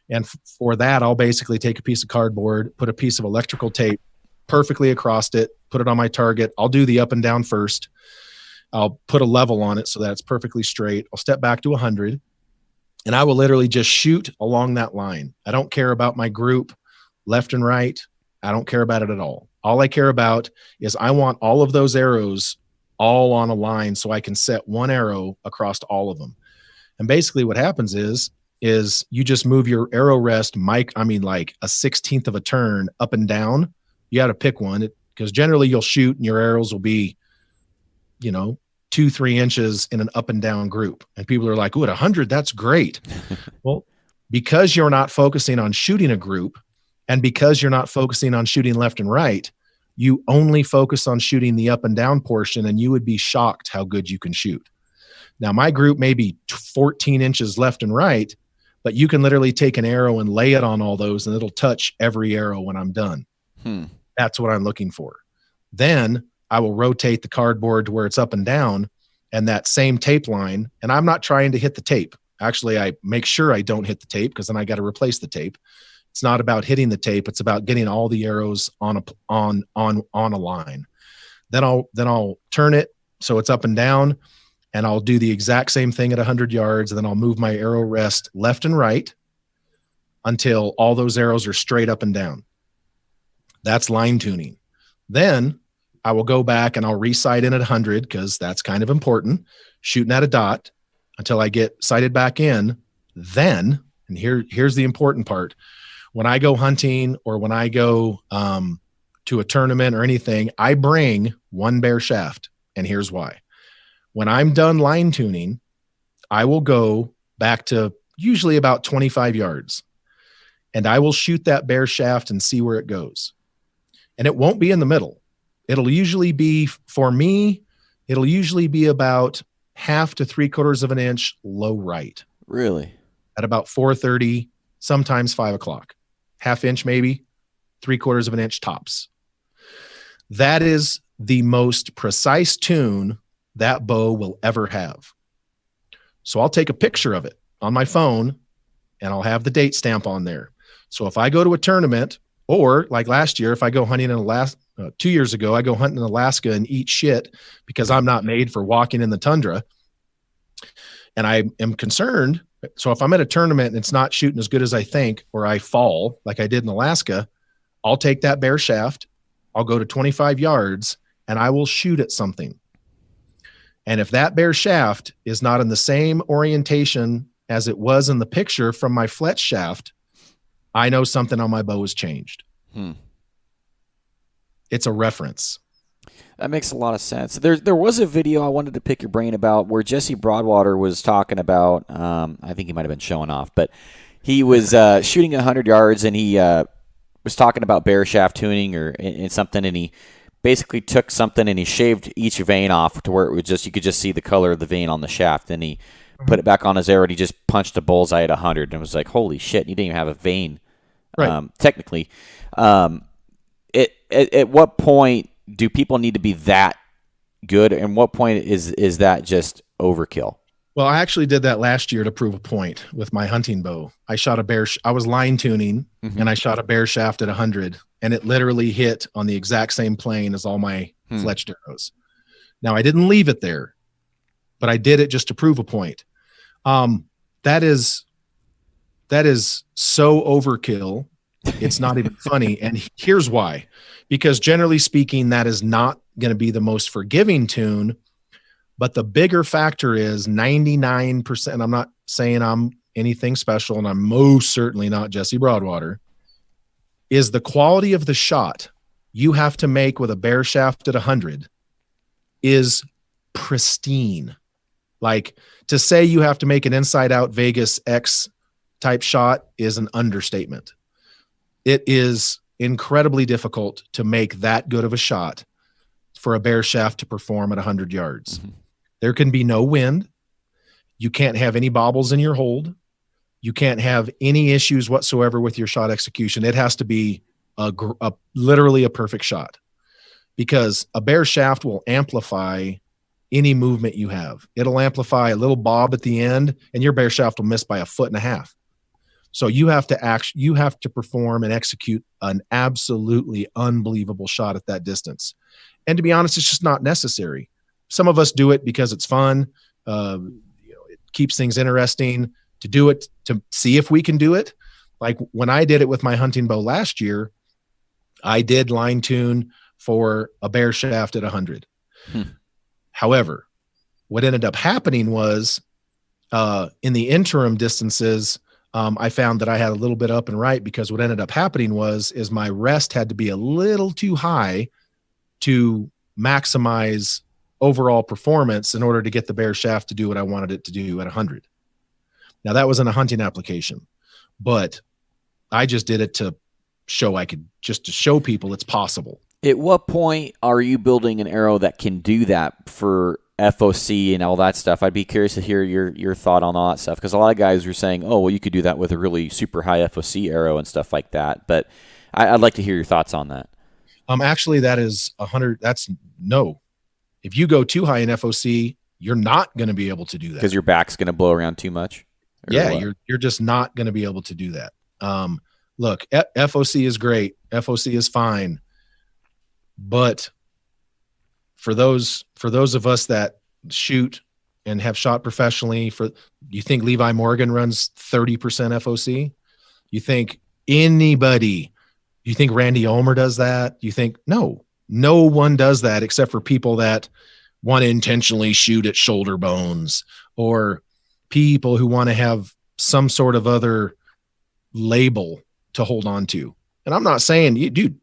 And for that, I'll basically take a piece of cardboard, put a piece of electrical tape perfectly across it, put it on my target. I'll do the up and down first. I'll put a level on it so that it's perfectly straight. I'll step back to 100, and I will literally just shoot along that line. I don't care about my group left and right. I don't care about it at all. All I care about is I want all of those arrows all on a line so I can set one arrow across all of them. And basically what happens is you just move your arrow rest, like a 16th of a turn up and down. You got to pick one because generally you'll shoot and your arrows will be, 2-3 inches in an up and down group. And people are like, ooh, at 100, that's great. Well, because you're not focusing on shooting a group and because you're not focusing on shooting left and right, you only focus on shooting the up and down portion, and you would be shocked how good you can shoot. Now, my group may be 14 inches left and right, but you can literally take an arrow and lay it on all those, and it'll touch every arrow when I'm done. That's what I'm looking for. Then I will rotate the cardboard to where it's up and down, and that same tape line, and I'm not trying to hit the tape. Actually, I make sure I don't hit the tape, because then I got to replace the tape. It's not about hitting the tape. It's about getting all the arrows on a line. Then I'll turn it so it's up and down, and I'll do the exact same thing at 100 yards. And then I'll move my arrow rest left and right until all those arrows are straight up and down. That's line tuning. Then I will go back and I'll re-sight in at 100, because that's kind of important, shooting at a dot until I get sighted back in. Then, and here's the important part, when I go hunting or when I go to a tournament or anything, I bring one bare shaft. And here's why. When I'm done line tuning, I will go back to usually about 25 yards, and I will shoot that bare shaft and see where it goes. And it won't be in the middle. It'll usually be, for me, it'll usually be about 1/2 to 3/4 of an inch low right. Really? At about 4:30, sometimes 5 o'clock. 1/2 inch maybe, 3/4 of an inch tops. That is the most precise tune that bow will ever have. So I'll take a picture of it on my phone, and I'll have the date stamp on there. So if I go to a tournament, or like last year, if I go hunting in Alaska, 2 years ago, I go hunting in Alaska and eat shit because I'm not made for walking in the tundra. And I am concerned. So if I'm at a tournament and it's not shooting as good as I think, or I fall like I did in Alaska, I'll take that bare shaft, I'll go to 25 yards, and I will shoot at something. And if that bare shaft is not in the same orientation as it was in the picture from my fletch shaft, I know something on my bow has changed. It's a reference. That makes a lot of sense. There was a video I wanted to pick your brain about where Jesse Broadwater was talking about, I think he might have been showing off, but he was shooting 100 yards, and he was talking about bare shaft tuning or in something, and he basically took something and he shaved each vein off to where it was just, you could just see the color of the vein on the shaft. Then he put it back on his arrow, and he just punched a bullseye at 100, and it was like, holy shit, you didn't even have a vein. Right. Technically. At what point do people need to be that good, and what point is that just overkill? Well, I actually did that last year to prove a point with my hunting bow. I shot a bear. I was line tuning, and I shot a bear shaft at 100, and it literally hit on the exact same plane as all my fletched arrows. Now, I didn't leave it there, but I did it just to prove a point. That is so overkill. It's not even funny. And here's why. Because generally speaking, that is not going to be the most forgiving tune. But the bigger factor is 99%. I'm not saying I'm anything special, and I'm most certainly not Jesse Broadwater, is the quality of the shot you have to make with a bear shaft at 100 is pristine. Like, to say you have to make an inside out Vegas X type shot is an understatement. It is incredibly difficult to make that good of a shot for a bear shaft to perform at 100 yards. There can be no wind. You can't have any bobbles in your hold. You can't have any issues whatsoever with your shot execution. It has to be literally a perfect shot, because a bear shaft will amplify any movement you have. It'll amplify a little bob at the end, and your bear shaft will miss by 1.5 feet. So you have to perform and execute an absolutely unbelievable shot at that distance. And to be honest, it's just not necessary. Some of us do it because it's fun. It keeps things interesting. To do it, to see if we can do it. Like when I did it with my hunting bow last year, I did line tune for a bear shaft at 100. However, what ended up happening was in the interim distances, I found that I had a little bit up and right, because what ended up happening is my rest had to be a little too high to maximize overall performance in order to get the bear shaft to do what I wanted it to do at 100. Now, that was in a hunting application, but I just did it to show people it's possible. At what point are you building an arrow that can do that for FOC and all that stuff. I'd be curious to hear your thought on all that stuff, because a lot of guys were saying, oh, well, you could do that with a really super high FOC arrow and stuff like that. But I'd like to hear your thoughts on that. Actually, that is 100. That's no. If you go too high in FOC, you're not going to be able to do that because your back's going to blow around too much. Yeah, you're just not going to be able to do that. Look, FOC is great. FOC is fine. But for those of us that shoot and have shot professionally, you think Levi Morgan runs 30% FOC? You think you think Randy Ulmer does that? You think no one does that except for people that want to intentionally shoot at shoulder bones, or people who want to have some sort of other label to hold on to. And I'm not saying dude,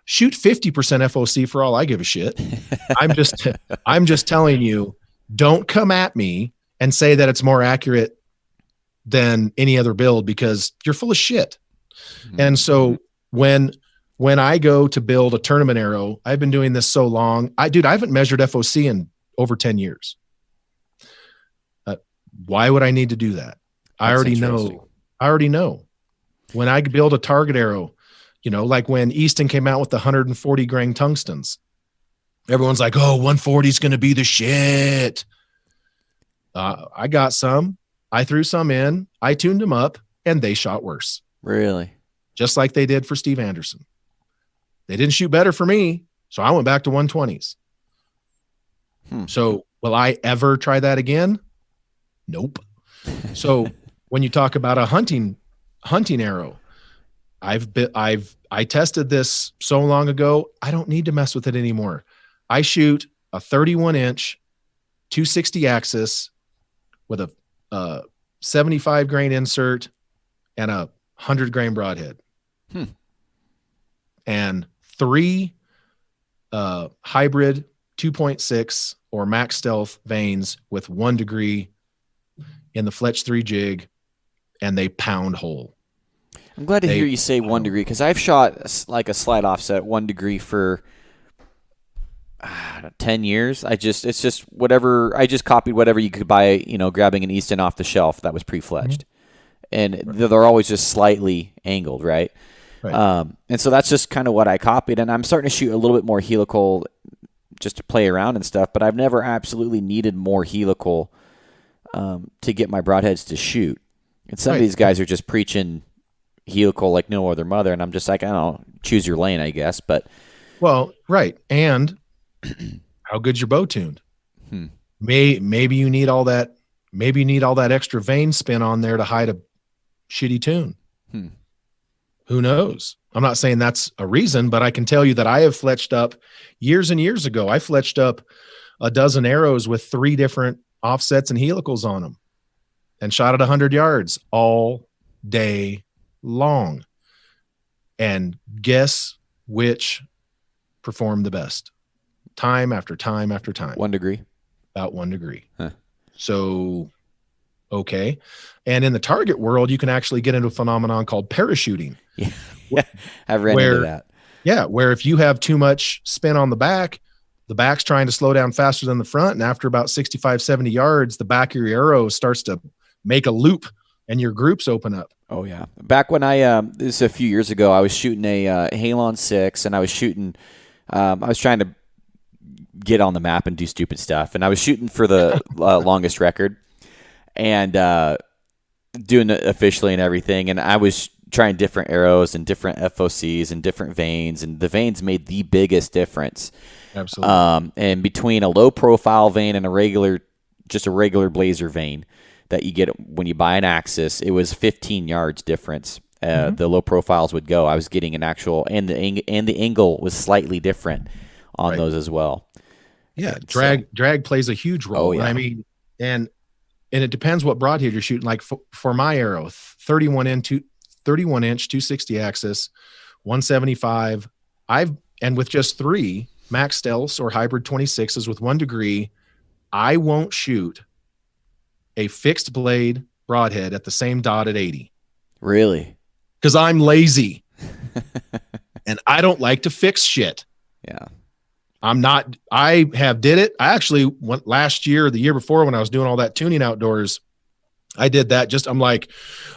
shoot 50% FOC for all I give a shit. I'm just telling you, don't come at me and say that it's more accurate than any other build, because you're full of shit. Mm-hmm. And so when I go to build a tournament arrow, I've been doing this so long. I haven't measured FOC in over 10 years. Why would I need to do that? I already know. When I build a target arrow, like when Easton came out with the 140 grain tungstens, everyone's like, oh, 140 is going to be the shit. I got some. I threw some in. I tuned them up, and they shot worse. Really? Just like they did for Steve Anderson. They didn't shoot better for me, so I went back to 120s. So will I ever try that again? Nope. So when you talk about a hunting arrow, I tested this so long ago, I don't need to mess with it anymore. I shoot a 31-inch 260 axis with a 75 grain insert and a 100 grain broadhead. And 3 hybrid 2.6 or max stealth vanes with 1 degree in the Fletch 3 jig, and they pound hole. I'm glad to hear you say 1 degree, because I've shot like a slide offset 1 degree for 10 years. It's just whatever. I just copied whatever you could buy, grabbing an Easton off the shelf that was pre-fletched. And they're always just slightly angled, right? And so that's just kind of what I copied. And I'm starting to shoot a little bit more helical just to play around and stuff, but I've never absolutely needed more helical to get my broadheads to shoot. And some of these guys are just preaching helical like no other mother, and I'm just like, I don't know, choose your lane, I guess. But and how good's your bow tuned? Maybe you need all that. Maybe you need all that extra vane spin on there to hide a shitty tune. Who knows? I'm not saying that's a reason, but I can tell you that I have fletched up years and years ago. I fletched up a dozen arrows with 3 different offsets and helicals on them and shot at 100 yards all day long. And guess which performed the best? Time after time after time. 1 degree. About 1 degree. So, okay. And in the target world, you can actually get into a phenomenon called parachuting. Yeah, I've ran into that. Yeah, where if you have too much spin on the back's trying to slow down faster than the front, and after about 65, 70 yards, the back of your arrow starts to make a loop, and your groups open up. Oh, yeah. Back when this is a few years ago, I was shooting a Halon 6, and I was shooting, I was trying to get on the map and do stupid stuff, and I was shooting for the longest record, and doing it officially and everything, and I was trying different arrows and different FOCs and different vanes, and the vanes made the biggest difference. Absolutely. And between a low profile vane and a regular blazer vane that you get when you buy an Axis, it was 15 yards difference. The low profiles would go. I was getting an actual, and the angle was slightly different on those as well. Yeah, drag plays a huge role. Oh, yeah. I mean, and it depends what broadhead you're shooting. Like for my arrow, 31-inch 260 axis, 175. And with just 3 max stealths or hybrid 26s with 1 degree, I won't shoot a fixed blade broadhead at the same dot at 80. Really? Because I'm lazy. And I don't like to fix shit. Yeah. I have did it. I actually went last year, the year before, when I was doing all that tuning outdoors, I did that. I'm like,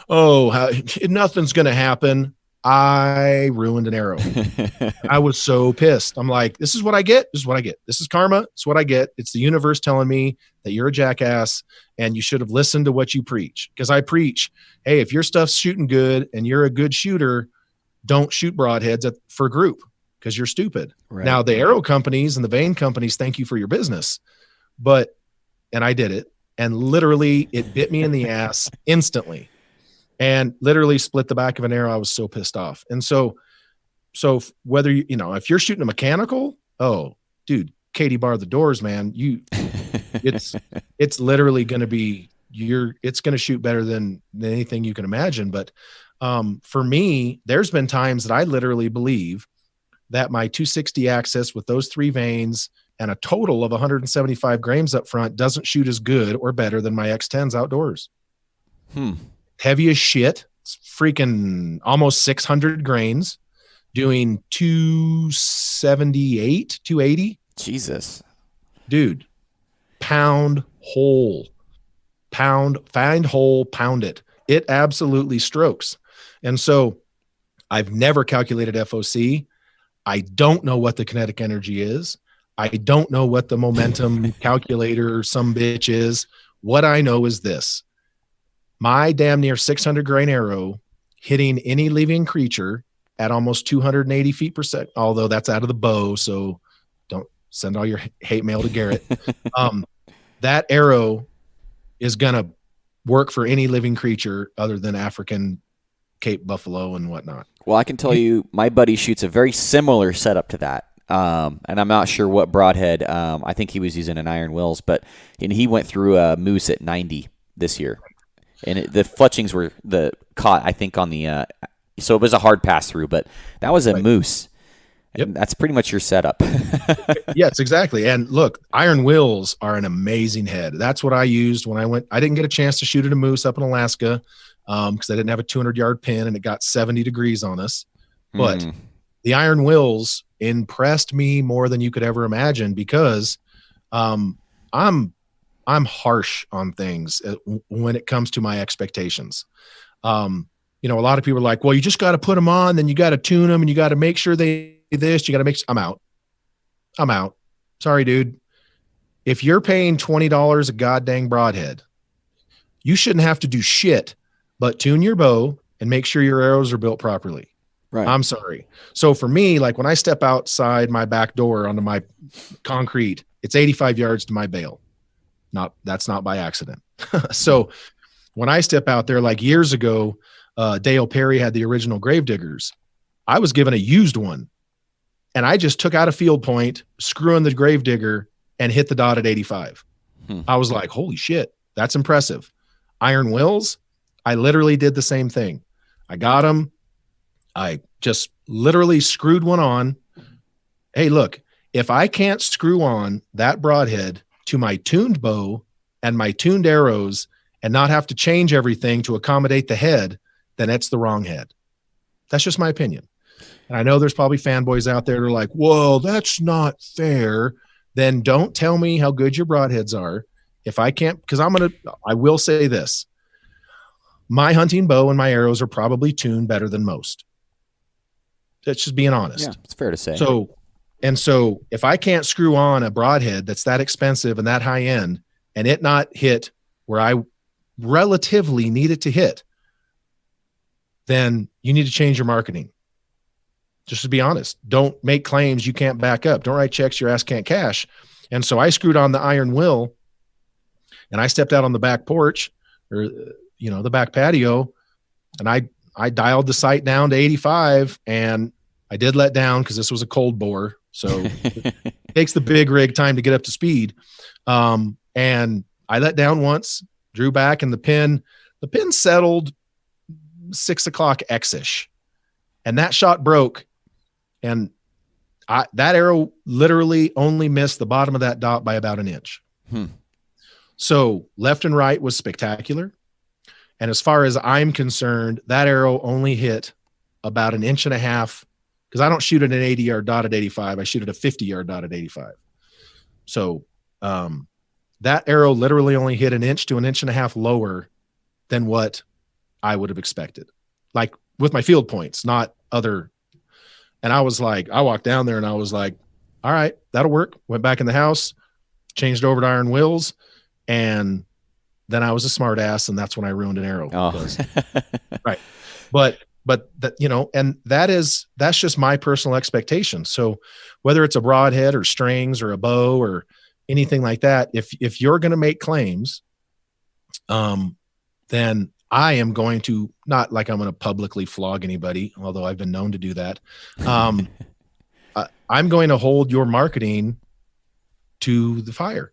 nothing's going to happen. I ruined an arrow. I was so pissed. I'm like, this is what I get. This is what I get. This is karma. It's what I get. It's the universe telling me that you're a jackass and you should have listened to what you preach. Because I preach, hey, if your stuff's shooting good and you're a good shooter, don't shoot broadheads for a group because you're stupid. Right. Now, the arrow companies and the vane companies, thank you for your business. And I did it. And literally it bit me in the ass instantly and literally split the back of an arrow. I was so pissed off. And so whether if you're shooting a mechanical, oh dude, Katie bar the doors, man, it's literally going to be, it's going to shoot better than anything you can imagine. But for me, there's been times that I literally believe that my 260 axis with those 3 vanes and a total of 175 grains up front doesn't shoot as good or better than my X10s outdoors. Heavy as shit. It's freaking almost 600 grains, doing 278, 280. Jesus. Dude, pound hole. Find hole, pound it. It absolutely strokes. And so I've never calculated FOC. I don't know what the kinetic energy is. I don't know what the momentum calculator or some bitch is. What I know is this. My damn near 600 grain arrow hitting any living creature at almost 280 feet per second, although that's out of the bow, so don't send all your hate mail to Garrett. That arrow is going to work for any living creature other than African Cape buffalo and whatnot. Well, I can tell you my buddy shoots a very similar setup to that. And I'm not sure what broadhead. I think he was using an Iron Wills, but he went through a moose at 90 this year. And the fletchings were caught, I think, on the so it was a hard pass through, but that was a moose. Yep. And that's pretty much your setup. Yes, exactly. And look, Iron Wills are an amazing head. That's what I used when I went. I didn't get a chance to shoot at a moose up in Alaska because I didn't have a 200-yard pin and it got 70 degrees on us. But the Iron Wills impressed me more than you could ever imagine because I'm harsh on things when it comes to my expectations. A lot of people are like, well, you just got to put them on, then you got to tune them and you got to make sure you got to I'm out. Sorry, dude. If you're paying $20 a goddamn broadhead, you shouldn't have to do shit but tune your bow and make sure your arrows are built properly. Right. I'm sorry. So for me, like when I step outside my back door onto my concrete, it's 85 yards to my bale. That's not by accident. So when I step out there, like years ago, Dale Perry had the original Gravediggers. I was given a used one and I just took out a field point, screw in the Gravedigger and hit the dot at 85. I was like, holy shit, that's impressive. Iron Wills, I literally did the same thing. I got them. I just literally screwed one on. Hey, look, if I can't screw on that broadhead to my tuned bow and my tuned arrows and not have to change everything to accommodate the head, then it's the wrong head. That's just my opinion. And I know there's probably fanboys out there that are like, whoa, that's not fair. Then don't tell me how good your broadheads are. If I can't, because I will say this. My hunting bow and my arrows are probably tuned better than most. That's just being honest. Yeah, it's fair to say. So if I can't screw on a broadhead that's that expensive and that high end and it not hit where I relatively need it to hit, then you need to change your marketing. Just to be honest, don't make claims you can't back up. Don't write checks your ass can't cash. And so I screwed on the Iron Will and I stepped out on the back porch or, the back patio, and I dialed the sight down to 85 and I did let down because this was a cold bore. So it takes the big rig time to get up to speed. And I let down once, drew back, and the pin settled 6 o'clock X-ish. And that shot broke. And that arrow literally only missed the bottom of that dot by about an inch. So left and right was spectacular. And as far as I'm concerned, that arrow only hit about an inch and a half because I don't shoot at an 80-yard dot at 85. I shoot at a 50-yard dot at 85. So that arrow literally only hit an inch to an inch and a half lower than what I would have expected, like with my field points, not other. And I walked down there and I was like, all right, that'll work. Went back in the house, changed over to iron wills, and then I was a smart ass, and that's when I ruined an arrow. Oh. Right. But that, and that's just my personal expectation. So whether it's a broadhead or strings or a bow or anything like that, if you're going to make claims, then I am going to, not like I'm going to publicly flog anybody, although I've been known to do that. I'm going to hold your marketing to the fire.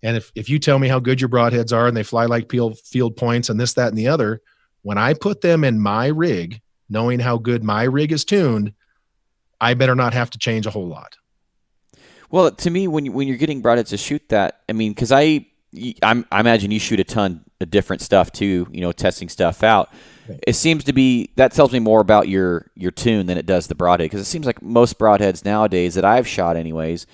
And if you tell me how good your broadheads are and they fly like field points and this, that, and the other, when I put them in my rig, knowing how good my rig is tuned, I better not have to change a whole lot. Well, to me, when you're getting broadheads to shoot that, I mean, because I imagine you shoot a ton of different stuff too, testing stuff out. Right. It seems to be, that tells me more about your tune than it does the broadhead, because it seems like most broadheads nowadays that I've shot anyways,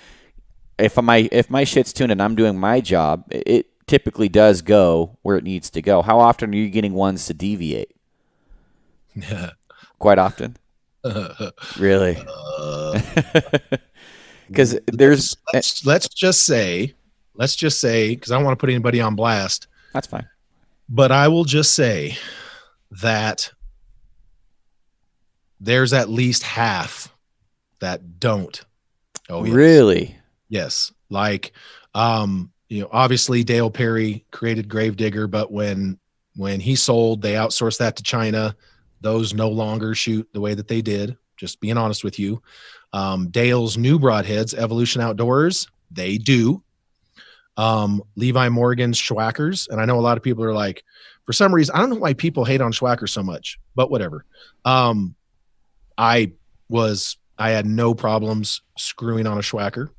if my shit's tuned and I'm doing my job, it typically does go where it needs to go. How often are you getting ones to deviate? Quite often. Really? Because there's let's just say, because I don't want to put anybody on blast. That's fine. But I will just say that there's at least half that don't. Oh, yes. Really? Yes. Like, obviously Dale Perry created Gravedigger, but when he sold, they outsourced that to China. Those no longer shoot the way that they did. Just being honest with you. Dale's new broadheads, Evolution Outdoors, they do. Levi Morgan's Schwackers, and I know a lot of people are like, for some reason, I don't know why people hate on Schwacker so much, but whatever. I had no problems screwing on a Schwacker.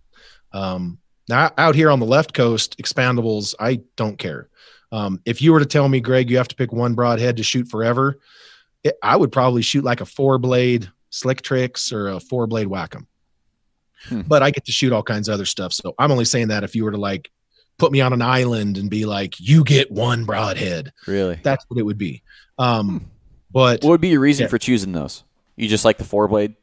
Now out here on the left coast, expandables, I don't care. If you were to tell me, Greg, you have to pick one broadhead to shoot forever, I would probably shoot like a 4-blade Slick Tricks or a 4-blade Wacom. But I get to shoot all kinds of other stuff. So I'm only saying that if you were to like put me on an island and be like, you get one broadhead. Really? That's what it would be. But what would be your reason for choosing those? You just like the 4-blade?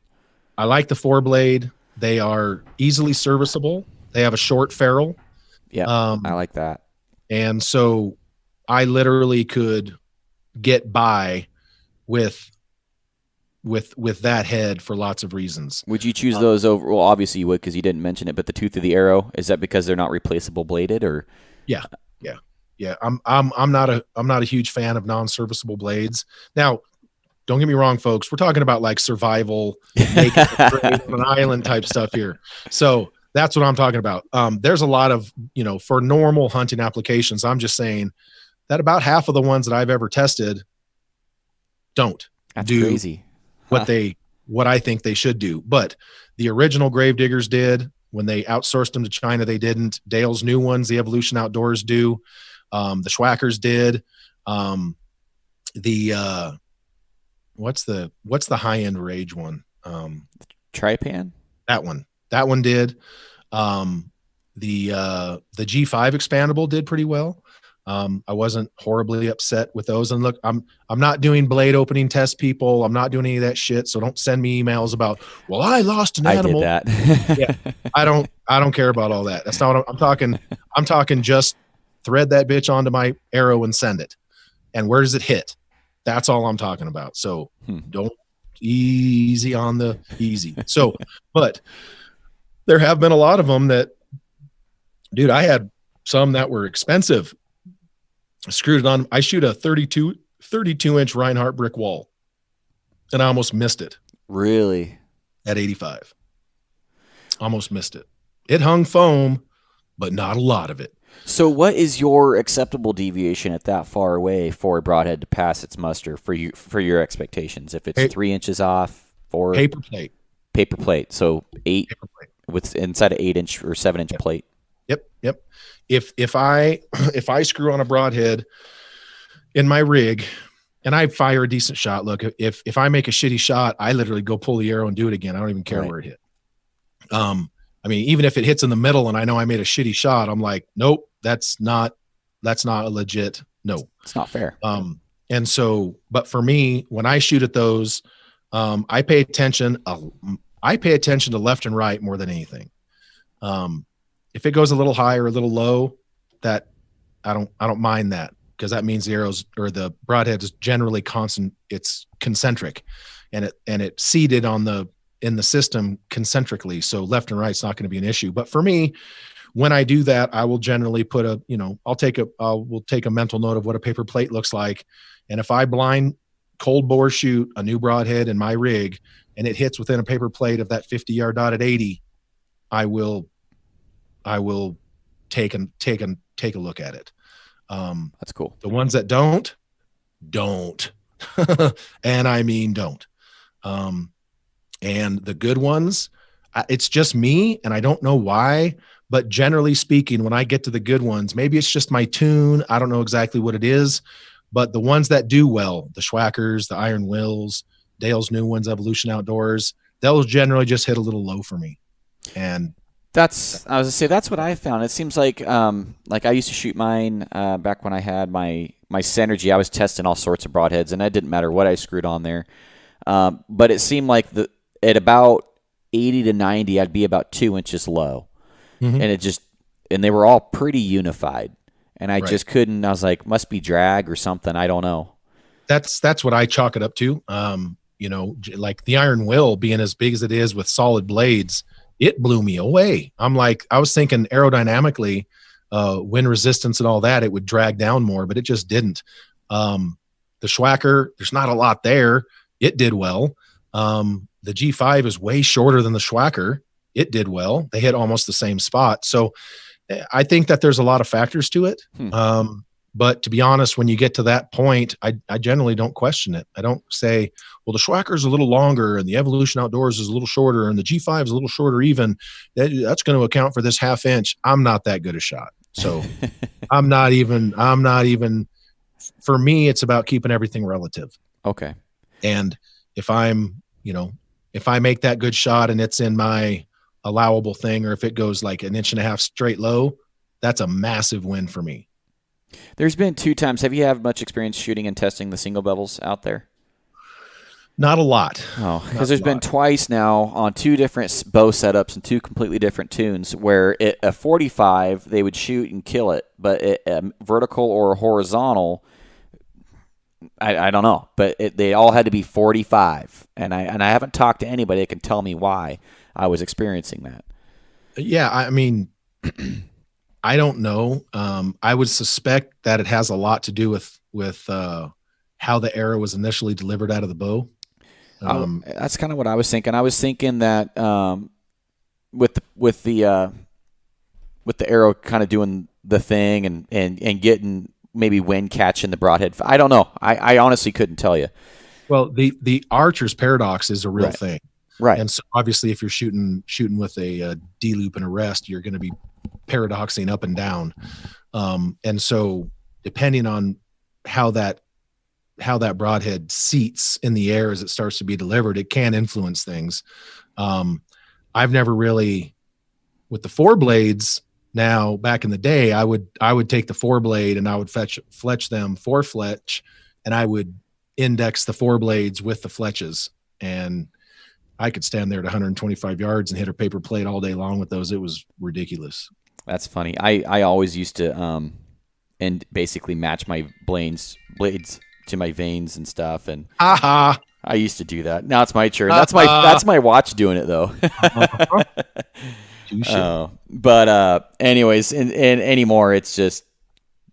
I like the 4-blade. They are easily serviceable. They have a short ferrule. Yeah, I like that. And so I literally could get by with that head for lots of reasons. Would you choose those over? Well, obviously you would, because you didn't mention it. But the tooth of the arrow, is that because they're not replaceable bladed, or? Yeah. I'm not a huge fan of non-serviceable blades. Now, don't get me wrong, folks. We're talking about like survival, naked on an island type stuff here. So that's what I'm talking about. There's a lot of, for normal hunting applications, I'm just saying that about half of the ones that I've ever tested don't do crazy. What I think they should do. But the original Gravediggers did. When they outsourced them to China, they didn't. Dale's new ones, the Evolution Outdoors, do. The Schwackers did. What's the high end Rage one? Trypan. That one did. The G5 expandable did pretty well. I wasn't horribly upset with those. And look, I'm not doing blade opening test, people. I'm not doing any of that shit. So don't send me emails about, well, I lost an animal. I did that. Yeah, I don't care about all that. That's not what I'm talking. I'm talking just thread that bitch onto my arrow and send it. And where does it hit? That's all I'm talking about. So don't easy on the easy. So, but there have been a lot of them that, dude, I had some that were expensive. I screwed it on. I shoot a 32 inch Reinhardt brick wall, and I almost missed it. Really? At 85. Almost missed it. It hung foam, but not a lot of it. So what is your acceptable deviation at that far away for a broadhead to pass its muster for your expectations? If it's 3 inches off, or paper plate. So 8 with inside an 8 inch or 7 inch plate. Yep. If I screw on a broadhead in my rig And I fire a decent shot. Look, if I make a shitty shot, I literally go pull the arrow and do it again. I don't even care where it hit. I mean, even if it hits in the middle and I know I made a shitty shot, I'm like, nope, that's not a legit. No, it's not fair. And so, but for me, when I shoot at those, I pay attention. I pay attention to left and right more than anything. If it goes a little high or a little low, that I don't mind that, because that means the arrows or the broadhead is generally constant. It's concentric, and it seated in the system concentrically. So left and right is not going to be an issue. But for me, when I do that, I will generally put we'll take a mental note of what a paper plate looks like. And if I blind cold bore shoot a new broadhead in my rig and it hits within a paper plate of that 50-yard dot at 80, I will take a look at it. That's cool. The ones that don't, and I mean, don't. And the good ones, it's just me, and I don't know why, but generally speaking, when I get to the good ones, maybe it's just my tune. I don't know exactly what it is, but the ones that do well, the Schwackers, the Iron Wills, Dale's new ones, Evolution Outdoors, they'll generally just hit a little low for me. And I was gonna say, that's what I found. It seems like I used to shoot mine back when I had my Synergy. I was testing all sorts of broadheads, and it didn't matter what I screwed on there. But it seemed like at about 80 to 90, I'd be about 2 inches low, and they were all pretty unified. And I just couldn't. I was like, must be drag or something. I don't know. That's what I chalk it up to. Like the Iron Will being as big as it is with solid blades, it blew me away. I'm like, I was thinking aerodynamically, wind resistance and all that, it would drag down more, but it just didn't. The Schwacker, there's not a lot there. It did well. The G5 is way shorter than the Schwacker. It did well. They hit almost the same spot. So I think that there's a lot of factors to it. But to be honest, when you get to that point, I generally don't question it. I don't say, well, the Schwacker is a little longer and the Evolution Outdoors is a little shorter and the G5 is a little shorter even. That's going to account for this half inch. I'm not that good a shot. So I'm not even, for me, it's about keeping everything relative. Okay. And if I make that good shot and it's in my allowable thing, or if it goes like an inch and a half straight low, that's a massive win for me. There's been 2 times. Have you had much experience shooting and testing the single bevels out there? Not a lot. Oh, because there's been twice now on 2 different bow setups and 2 completely different tunes where a 45, they would shoot and kill it, but a vertical or horizontal, I don't know, but they all had to be 45. And I haven't talked to anybody that can tell me why I was experiencing that. Yeah, I mean, I don't know. I would suspect that it has a lot to do with how the arrow was initially delivered out of the bow. That's kind of what I was thinking. I was thinking that with the arrow kind of doing the thing and getting maybe wind catching the broadhead. I don't know. I honestly couldn't tell you. Well, the archer's paradox is a real thing. Right. And so obviously if you're shooting with a D loop and a rest, you're going to be paradoxing up and down. And so depending on how that broadhead seats in the air as it starts to be delivered, it can influence things. I've never really, with the 4 blades now, back in the day, I would take the 4 blade and I would fletch them 4 fletch, and I would index the 4 blades with the fletches, and I could stand there at 125 yards and hit a paper plate all day long with those. It was ridiculous. That's funny. I always used to and basically match my blades to my veins and stuff, and I used to do that. Now it's my turn. That's my watch doing it though. But anyways, and anymore, it's just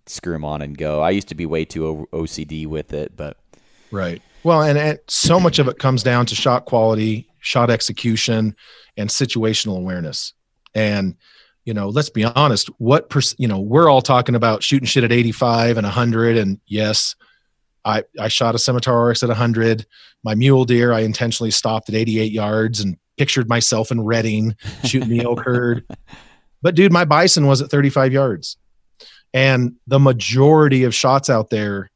screw them on and go. I used to be way too OCD with it, but right. Well, and so much of it comes down to shot quality, shot execution, and situational awareness. And let's be honest. We're all talking about shooting shit at 85 and 100, and yes, I shot a Scimitar RX at 100. My mule deer, I intentionally stopped at 88 yards and pictured myself in Redding shooting the elk herd. But dude, my bison was at 35 yards. And the majority of shots out there,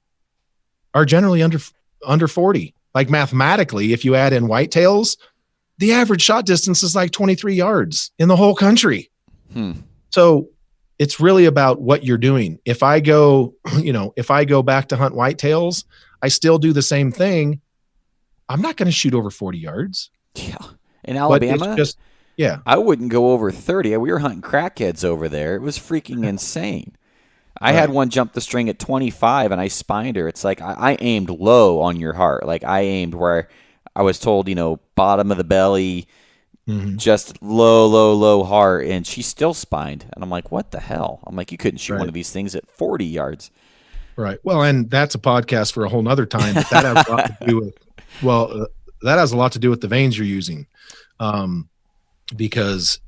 are generally under 40. Like mathematically, if you add in whitetails, the average shot distance is like 23 yards in the whole country. So it's really about what you're doing. If I go, if I go back to hunt whitetails, I still do the same thing. I'm not going to shoot over 40 yards. Yeah. In Alabama, I wouldn't go over 30. We were hunting crackheads over there. It was freaking insane. I had one jump the string at 25, and I spined her. It's like I aimed low on your heart. Like I aimed where I was told, bottom of the belly, just low heart, and she still spined. And I'm like, what the hell? I'm like, you couldn't shoot one of these things at 40 yards. Right. Well, and that's a podcast for a whole nother time. But that has a lot to do with, that has a lot to do with the veins you're using. Because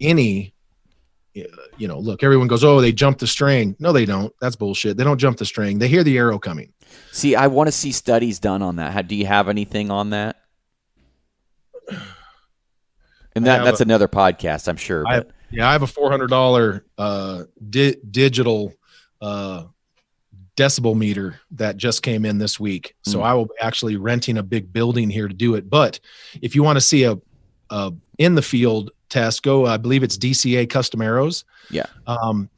look, everyone goes, oh, they jump the string. No, they don't. That's bullshit. They don't jump the string. They hear the arrow coming. See, I want to see studies done on that. Do you have anything on that? And that's another podcast, I'm sure. I have a $400 digital decibel meter that just came in this week. So I will be actually renting a big building here to do it. But if you want to see a in the field test, go, I believe it's DCA Custom Arrows. Yeah.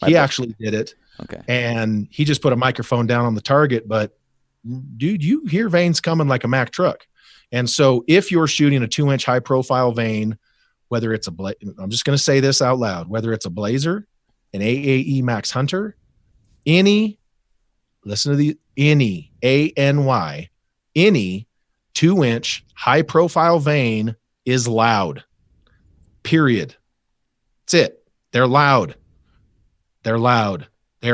He actually did it. Okay. And he just put a microphone down on the target, but dude, you hear veins coming like a Mack truck. And so if you're shooting a 2-inch high profile vein, whether it's I'm just going to say this out loud, whether it's a Blazer, an AAE Max Hunter, any ANY, any 2-inch high profile vein is loud, period. That's it. They're loud. They are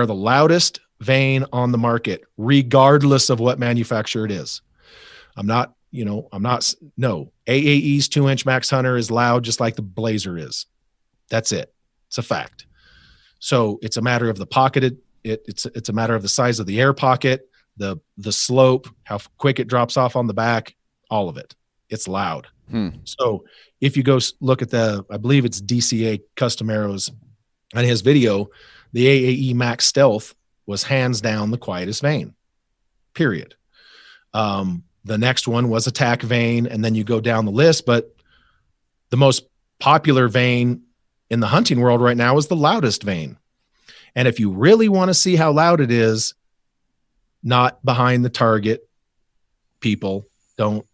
the loudest vein on the market, regardless of what manufacturer it is. AAE's 2-inch Max Hunter is loud, just like the Blazer is. That's it. It's a fact. So it's a matter of the pocket. It's a matter of the size of the air pocket, the slope, how quick it drops off on the back, all of it. It's loud. So if you go look at I believe it's DCA Custom Arrows on his video, the AAE Max Stealth was hands down the quietest vein, period. The next one was Attack Vein, and then you go down the list, but the most popular vein in the hunting world right now is the loudest vein. And if you really want to see how loud it is, not behind the target, people don't.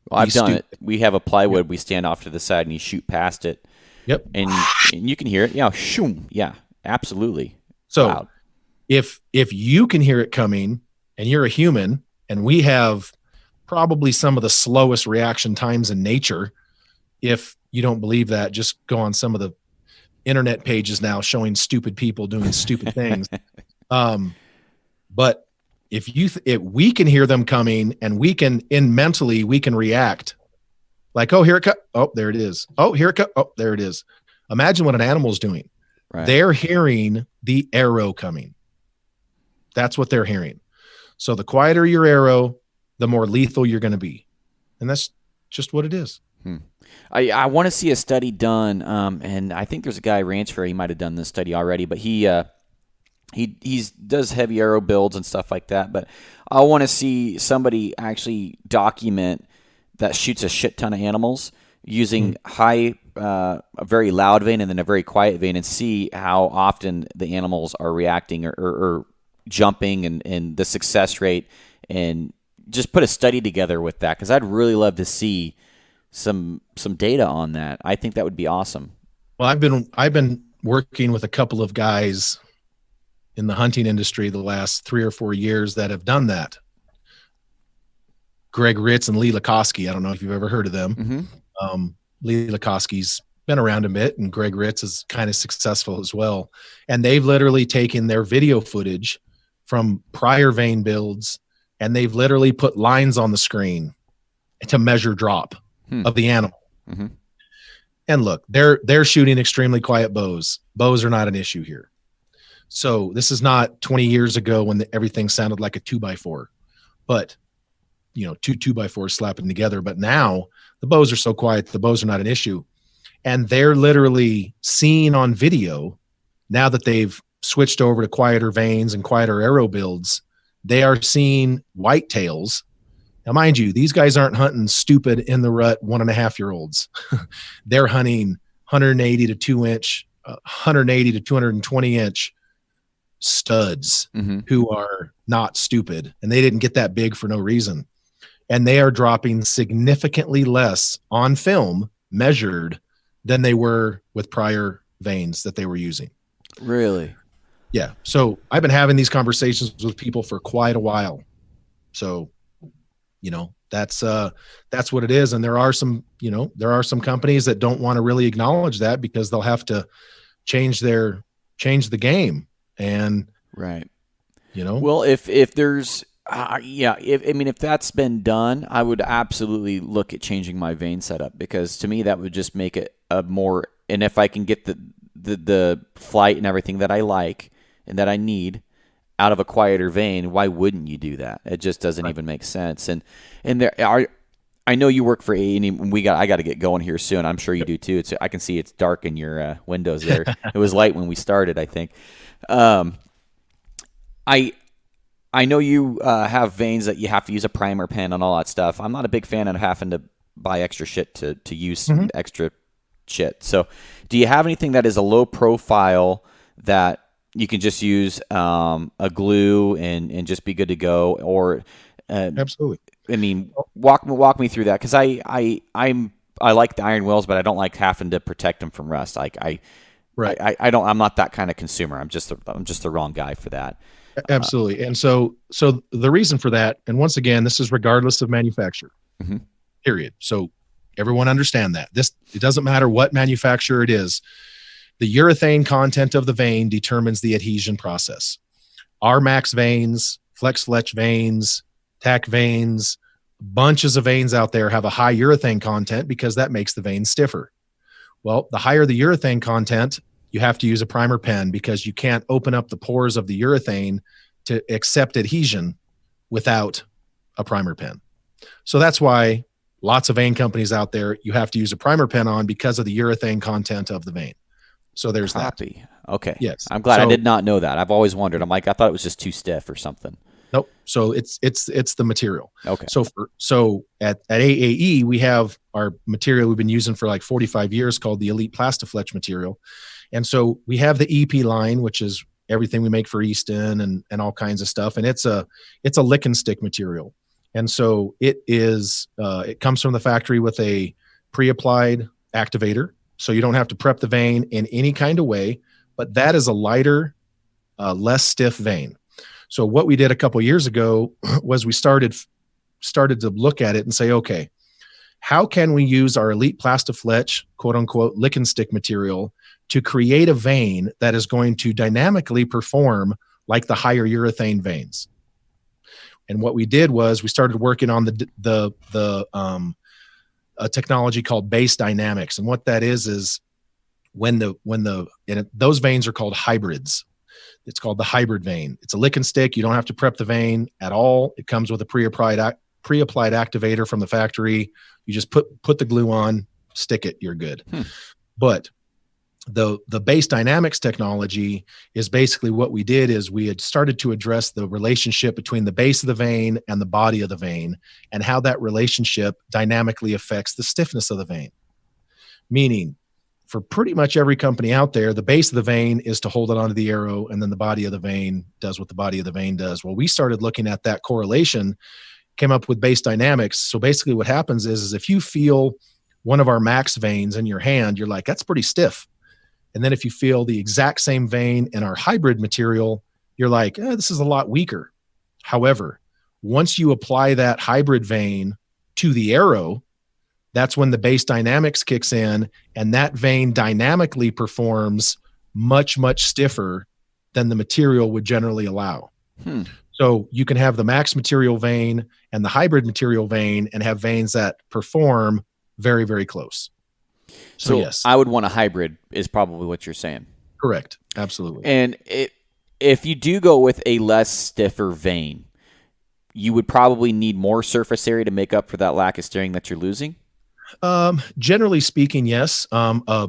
Well, I've done it. We have a plywood. We stand off to the side and you shoot past it. Yep. And you can hear it. Yeah. Shoom. Yeah, absolutely. So loud. If you can hear it coming and you're a human, and we have probably some of the slowest reaction times in nature. If you don't believe that, just go on some of the internet pages now showing stupid people doing stupid things. But if we can hear them coming, and we can mentally react like, oh, here it comes. Oh, there it is. Oh, here it comes. Oh, there it is. Imagine what an animal's doing. Right. They're hearing the arrow coming. That's what they're hearing. So the quieter your arrow, the more lethal you're going to be. And that's just what it is. I want to see a study done, and I think there's a guy, Ranch Fair, he might have done this study already, but he does heavy arrow builds and stuff like that. But I want to see somebody actually document that shoots a shit ton of animals using a very loud vein and then a very quiet vein, and see how often the animals are reacting or jumping and the success rate, and just put a study together with that, because I'd really love to see some data on that. I think that would be awesome. Well, I've been working with a couple of guys in the hunting industry the last 3 or 4 years that have done that. Greg Ritz and Lee Lakosky. I don't know if you've ever heard of them. Lee Lakosky's been around a bit, and Greg Ritz is kind of successful as well. And they've literally taken their video footage from prior vein builds, and they've literally put lines on the screen to measure drop of the animal. And look, they're shooting extremely quiet bows. Bows are not an issue here. So this is not 20 years ago when everything sounded like a 2x4, but two 2x4s slapping together. But now the bows are so quiet, the bows are not an issue. And they're literally seeing on video, now that they've switched over to quieter veins and quieter arrow builds, they are seeing whitetails Now, mind you, these guys aren't hunting stupid in the rut 1.5-year-olds. They're hunting 180 to 2-inch, 180 to 220-inch studs who are not stupid, and they didn't get that big for no reason. And they are dropping significantly less on film measured than they were with prior veins that they were using. Really? Yeah. So I've been having these conversations with people for quite a while. So, that's what it is. And there are some companies that don't want to really acknowledge that because they'll have to change the game. And right. Well, if there's, if that's been done, I would absolutely look at changing my vein setup, because to me that would just make it a more, and if I can get the flight and everything that I like and that I need out of a quieter vein, why wouldn't you do that? It just doesn't even make sense. And there are, I know you work for A&E, and I got to get going here soon. I'm sure you do too. I can see it's dark in your windows there. It was light when we started, I think. I know you have veins that you have to use a primer pen and all that stuff. I'm not a big fan of having to buy extra shit to use extra shit. So do you have anything that is a low profile that you can just use a glue and just be good to go? Or absolutely. I mean, walk me through that, because I like the iron wheels, but I don't like having to protect them from rust. I'm not that kind of consumer. I'm just the wrong guy for that. Absolutely. And so the reason for that, and once again, this is regardless of manufacturer, period. So everyone understand that it doesn't matter what manufacturer it is. The urethane content of the vein determines the adhesion process. Our Max veins, Flex Fletch veins, Tack veins, bunches of veins out there have a high urethane content because that makes the vein stiffer. Well, the higher the urethane content, you have to use a primer pen, because you can't open up the pores of the urethane to accept adhesion without a primer pen. So that's why lots of vein companies out there, you have to use a primer pen on because of the urethane content of the vein. So there's that. Okay. Yes. I'm glad. I did not know that. I've always wondered. I thought it was just too stiff or something. Nope. So it's the material. Okay. So at AAE, we have our material we've been using for like 45 years called the Elite Plastifletch material. And so we have the EP line, which is everything we make for Easton and all kinds of stuff. And it's a lick and stick material. And so it comes from the factory with a pre-applied activator. So you don't have to prep the vein in any kind of way, but that is a lighter, less stiff vein. So what we did a couple of years ago was we started to look at it and say, okay, how can we use our Elite Plastifletch, quote unquote, lick and stick material to create a vein that is going to dynamically perform like the higher urethane veins? And what we did was we started working on a technology called base dynamics. And what that is those veins are called hybrids. It's called the hybrid vein. It's a lick and stick. You don't have to prep the vein at all. It comes with a pre-applied activator from the factory. You just put the glue on, stick it, you're good. But the base dynamics technology is basically what we did is we had started to address the relationship between the base of the vein and the body of the vein, and how that relationship dynamically affects the stiffness of the vein. Meaning, for pretty much every company out there, the base of the vein is to hold it onto the arrow, and then the body of the vein does what the body of the vein does. Well, we started looking at that correlation, came up with base dynamics. So basically what happens is if you feel one of our Max veins in your hand, you're like, that's pretty stiff. And then if you feel the exact same vein in our hybrid material, you're like, this is a lot weaker. However, once you apply that hybrid vein to the arrow, that's when the base dynamics kicks in, and that vein dynamically performs much, much stiffer than the material would generally allow. So you can have the Max material vein and the hybrid material vein and have veins that perform very, very close. So yes, I would want a hybrid is probably what you're saying. Correct. Absolutely. And if you do go with a less stiffer vein, you would probably need more surface area to make up for that lack of steering that you're losing. Generally speaking, yes. A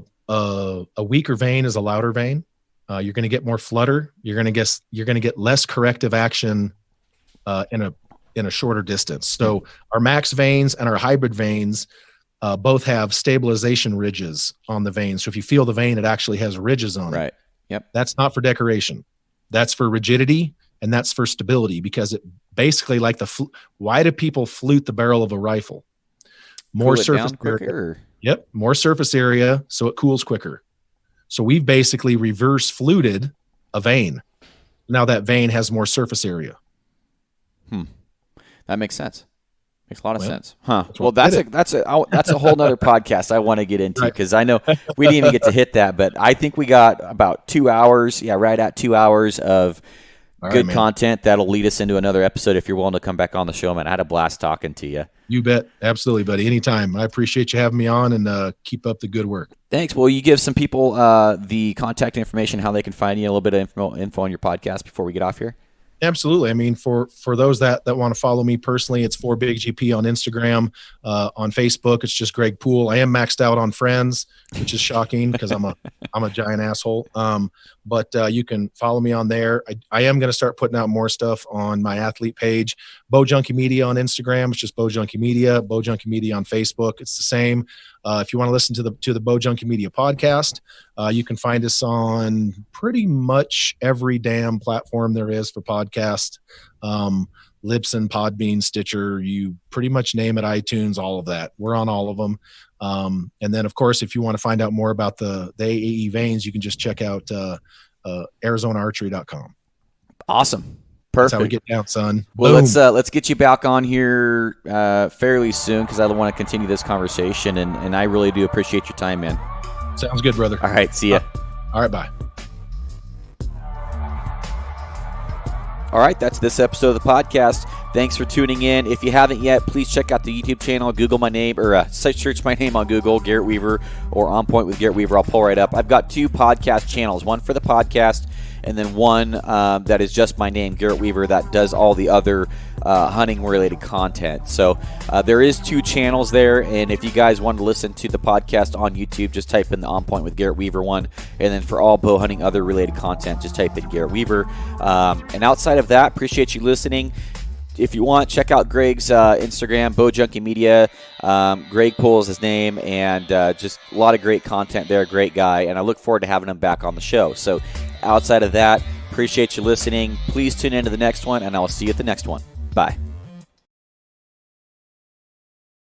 weaker vein is a louder vein. You're going to get more flutter. You're going to get less corrective action in in a shorter distance. So our max veins and our hybrid veins both have stabilization ridges on the vein. So if you feel the vein, it actually has ridges on it. Right. Yep. That's not for decoration. That's for rigidity, and that's for stability, because it basically, like why do people flute the barrel of a rifle? More Cool it surface down area. quicker? Yep, more surface area, so it cools quicker. So we've basically reverse fluted a vein. Now that vein has more surface area. That makes sense. Makes a lot of sense. Huh. That's Well, what that's a whole nother podcast I want to get into, because I know we didn't even get to hit that, but I think we got about 2 hours. Yeah, right at 2 hours of good content that'll lead us into another episode if you're willing to come back on the show, man. I had a blast talking to you. You bet. Absolutely, buddy. Anytime. I appreciate you having me on, and keep up the good work. Thanks. Will you give some people the contact information, how they can find you, a little bit of info on your podcast before we get off here? Absolutely. I mean, for those that want to follow me personally, it's 4BigGP on Instagram. On Facebook, it's just Greg Poole. I am maxed out on friends, which is shocking because I'm a giant asshole. But you can follow me on there. I am going to start putting out more stuff on my athlete page. Bo Junkie Media on Instagram. It's just Bo Junkie Media. Bo Junkie Media on Facebook. It's the same. If you want to listen to the Bo Junkie Media podcast, you can find us on pretty much every damn platform there is for podcast. Libsyn, Podbean, Stitcher, you pretty much name it, iTunes, all of that. We're on all of them. And then, of course, if you want to find out more about the AAE veins, you can just check out ArizonaArchery.com. Awesome. Perfect. That's how we get down, son. Well, let's get you back on here fairly soon, because I want to continue this conversation, and I really do appreciate your time, man. Sounds good, brother. All right, see ya. All right, bye. All right, that's this episode of the podcast. Thanks for tuning in. If you haven't yet, please check out the YouTube channel. Google my name, or search my name on Google, Garrett Weaver, or On Point with Garrett Weaver. I'll pull right up. I've got 2 podcast channels, one for the podcast, and then one that is just my name, Garrett Weaver, that does all the other hunting-related content. So there is 2 channels there, and if you guys want to listen to the podcast on YouTube, just type in the On Point with Garrett Weaver one, and then for all bow hunting other related content, just type in Garrett Weaver. And outside of that, appreciate you listening. If you want, check out Greg's Instagram, Bow Junkie Media. Greg Poole is his name, and just a lot of great content there. Great guy, and I look forward to having him back on the show. So outside of that, appreciate you listening. Please tune into the next one, and I will see you at the next one. Bye.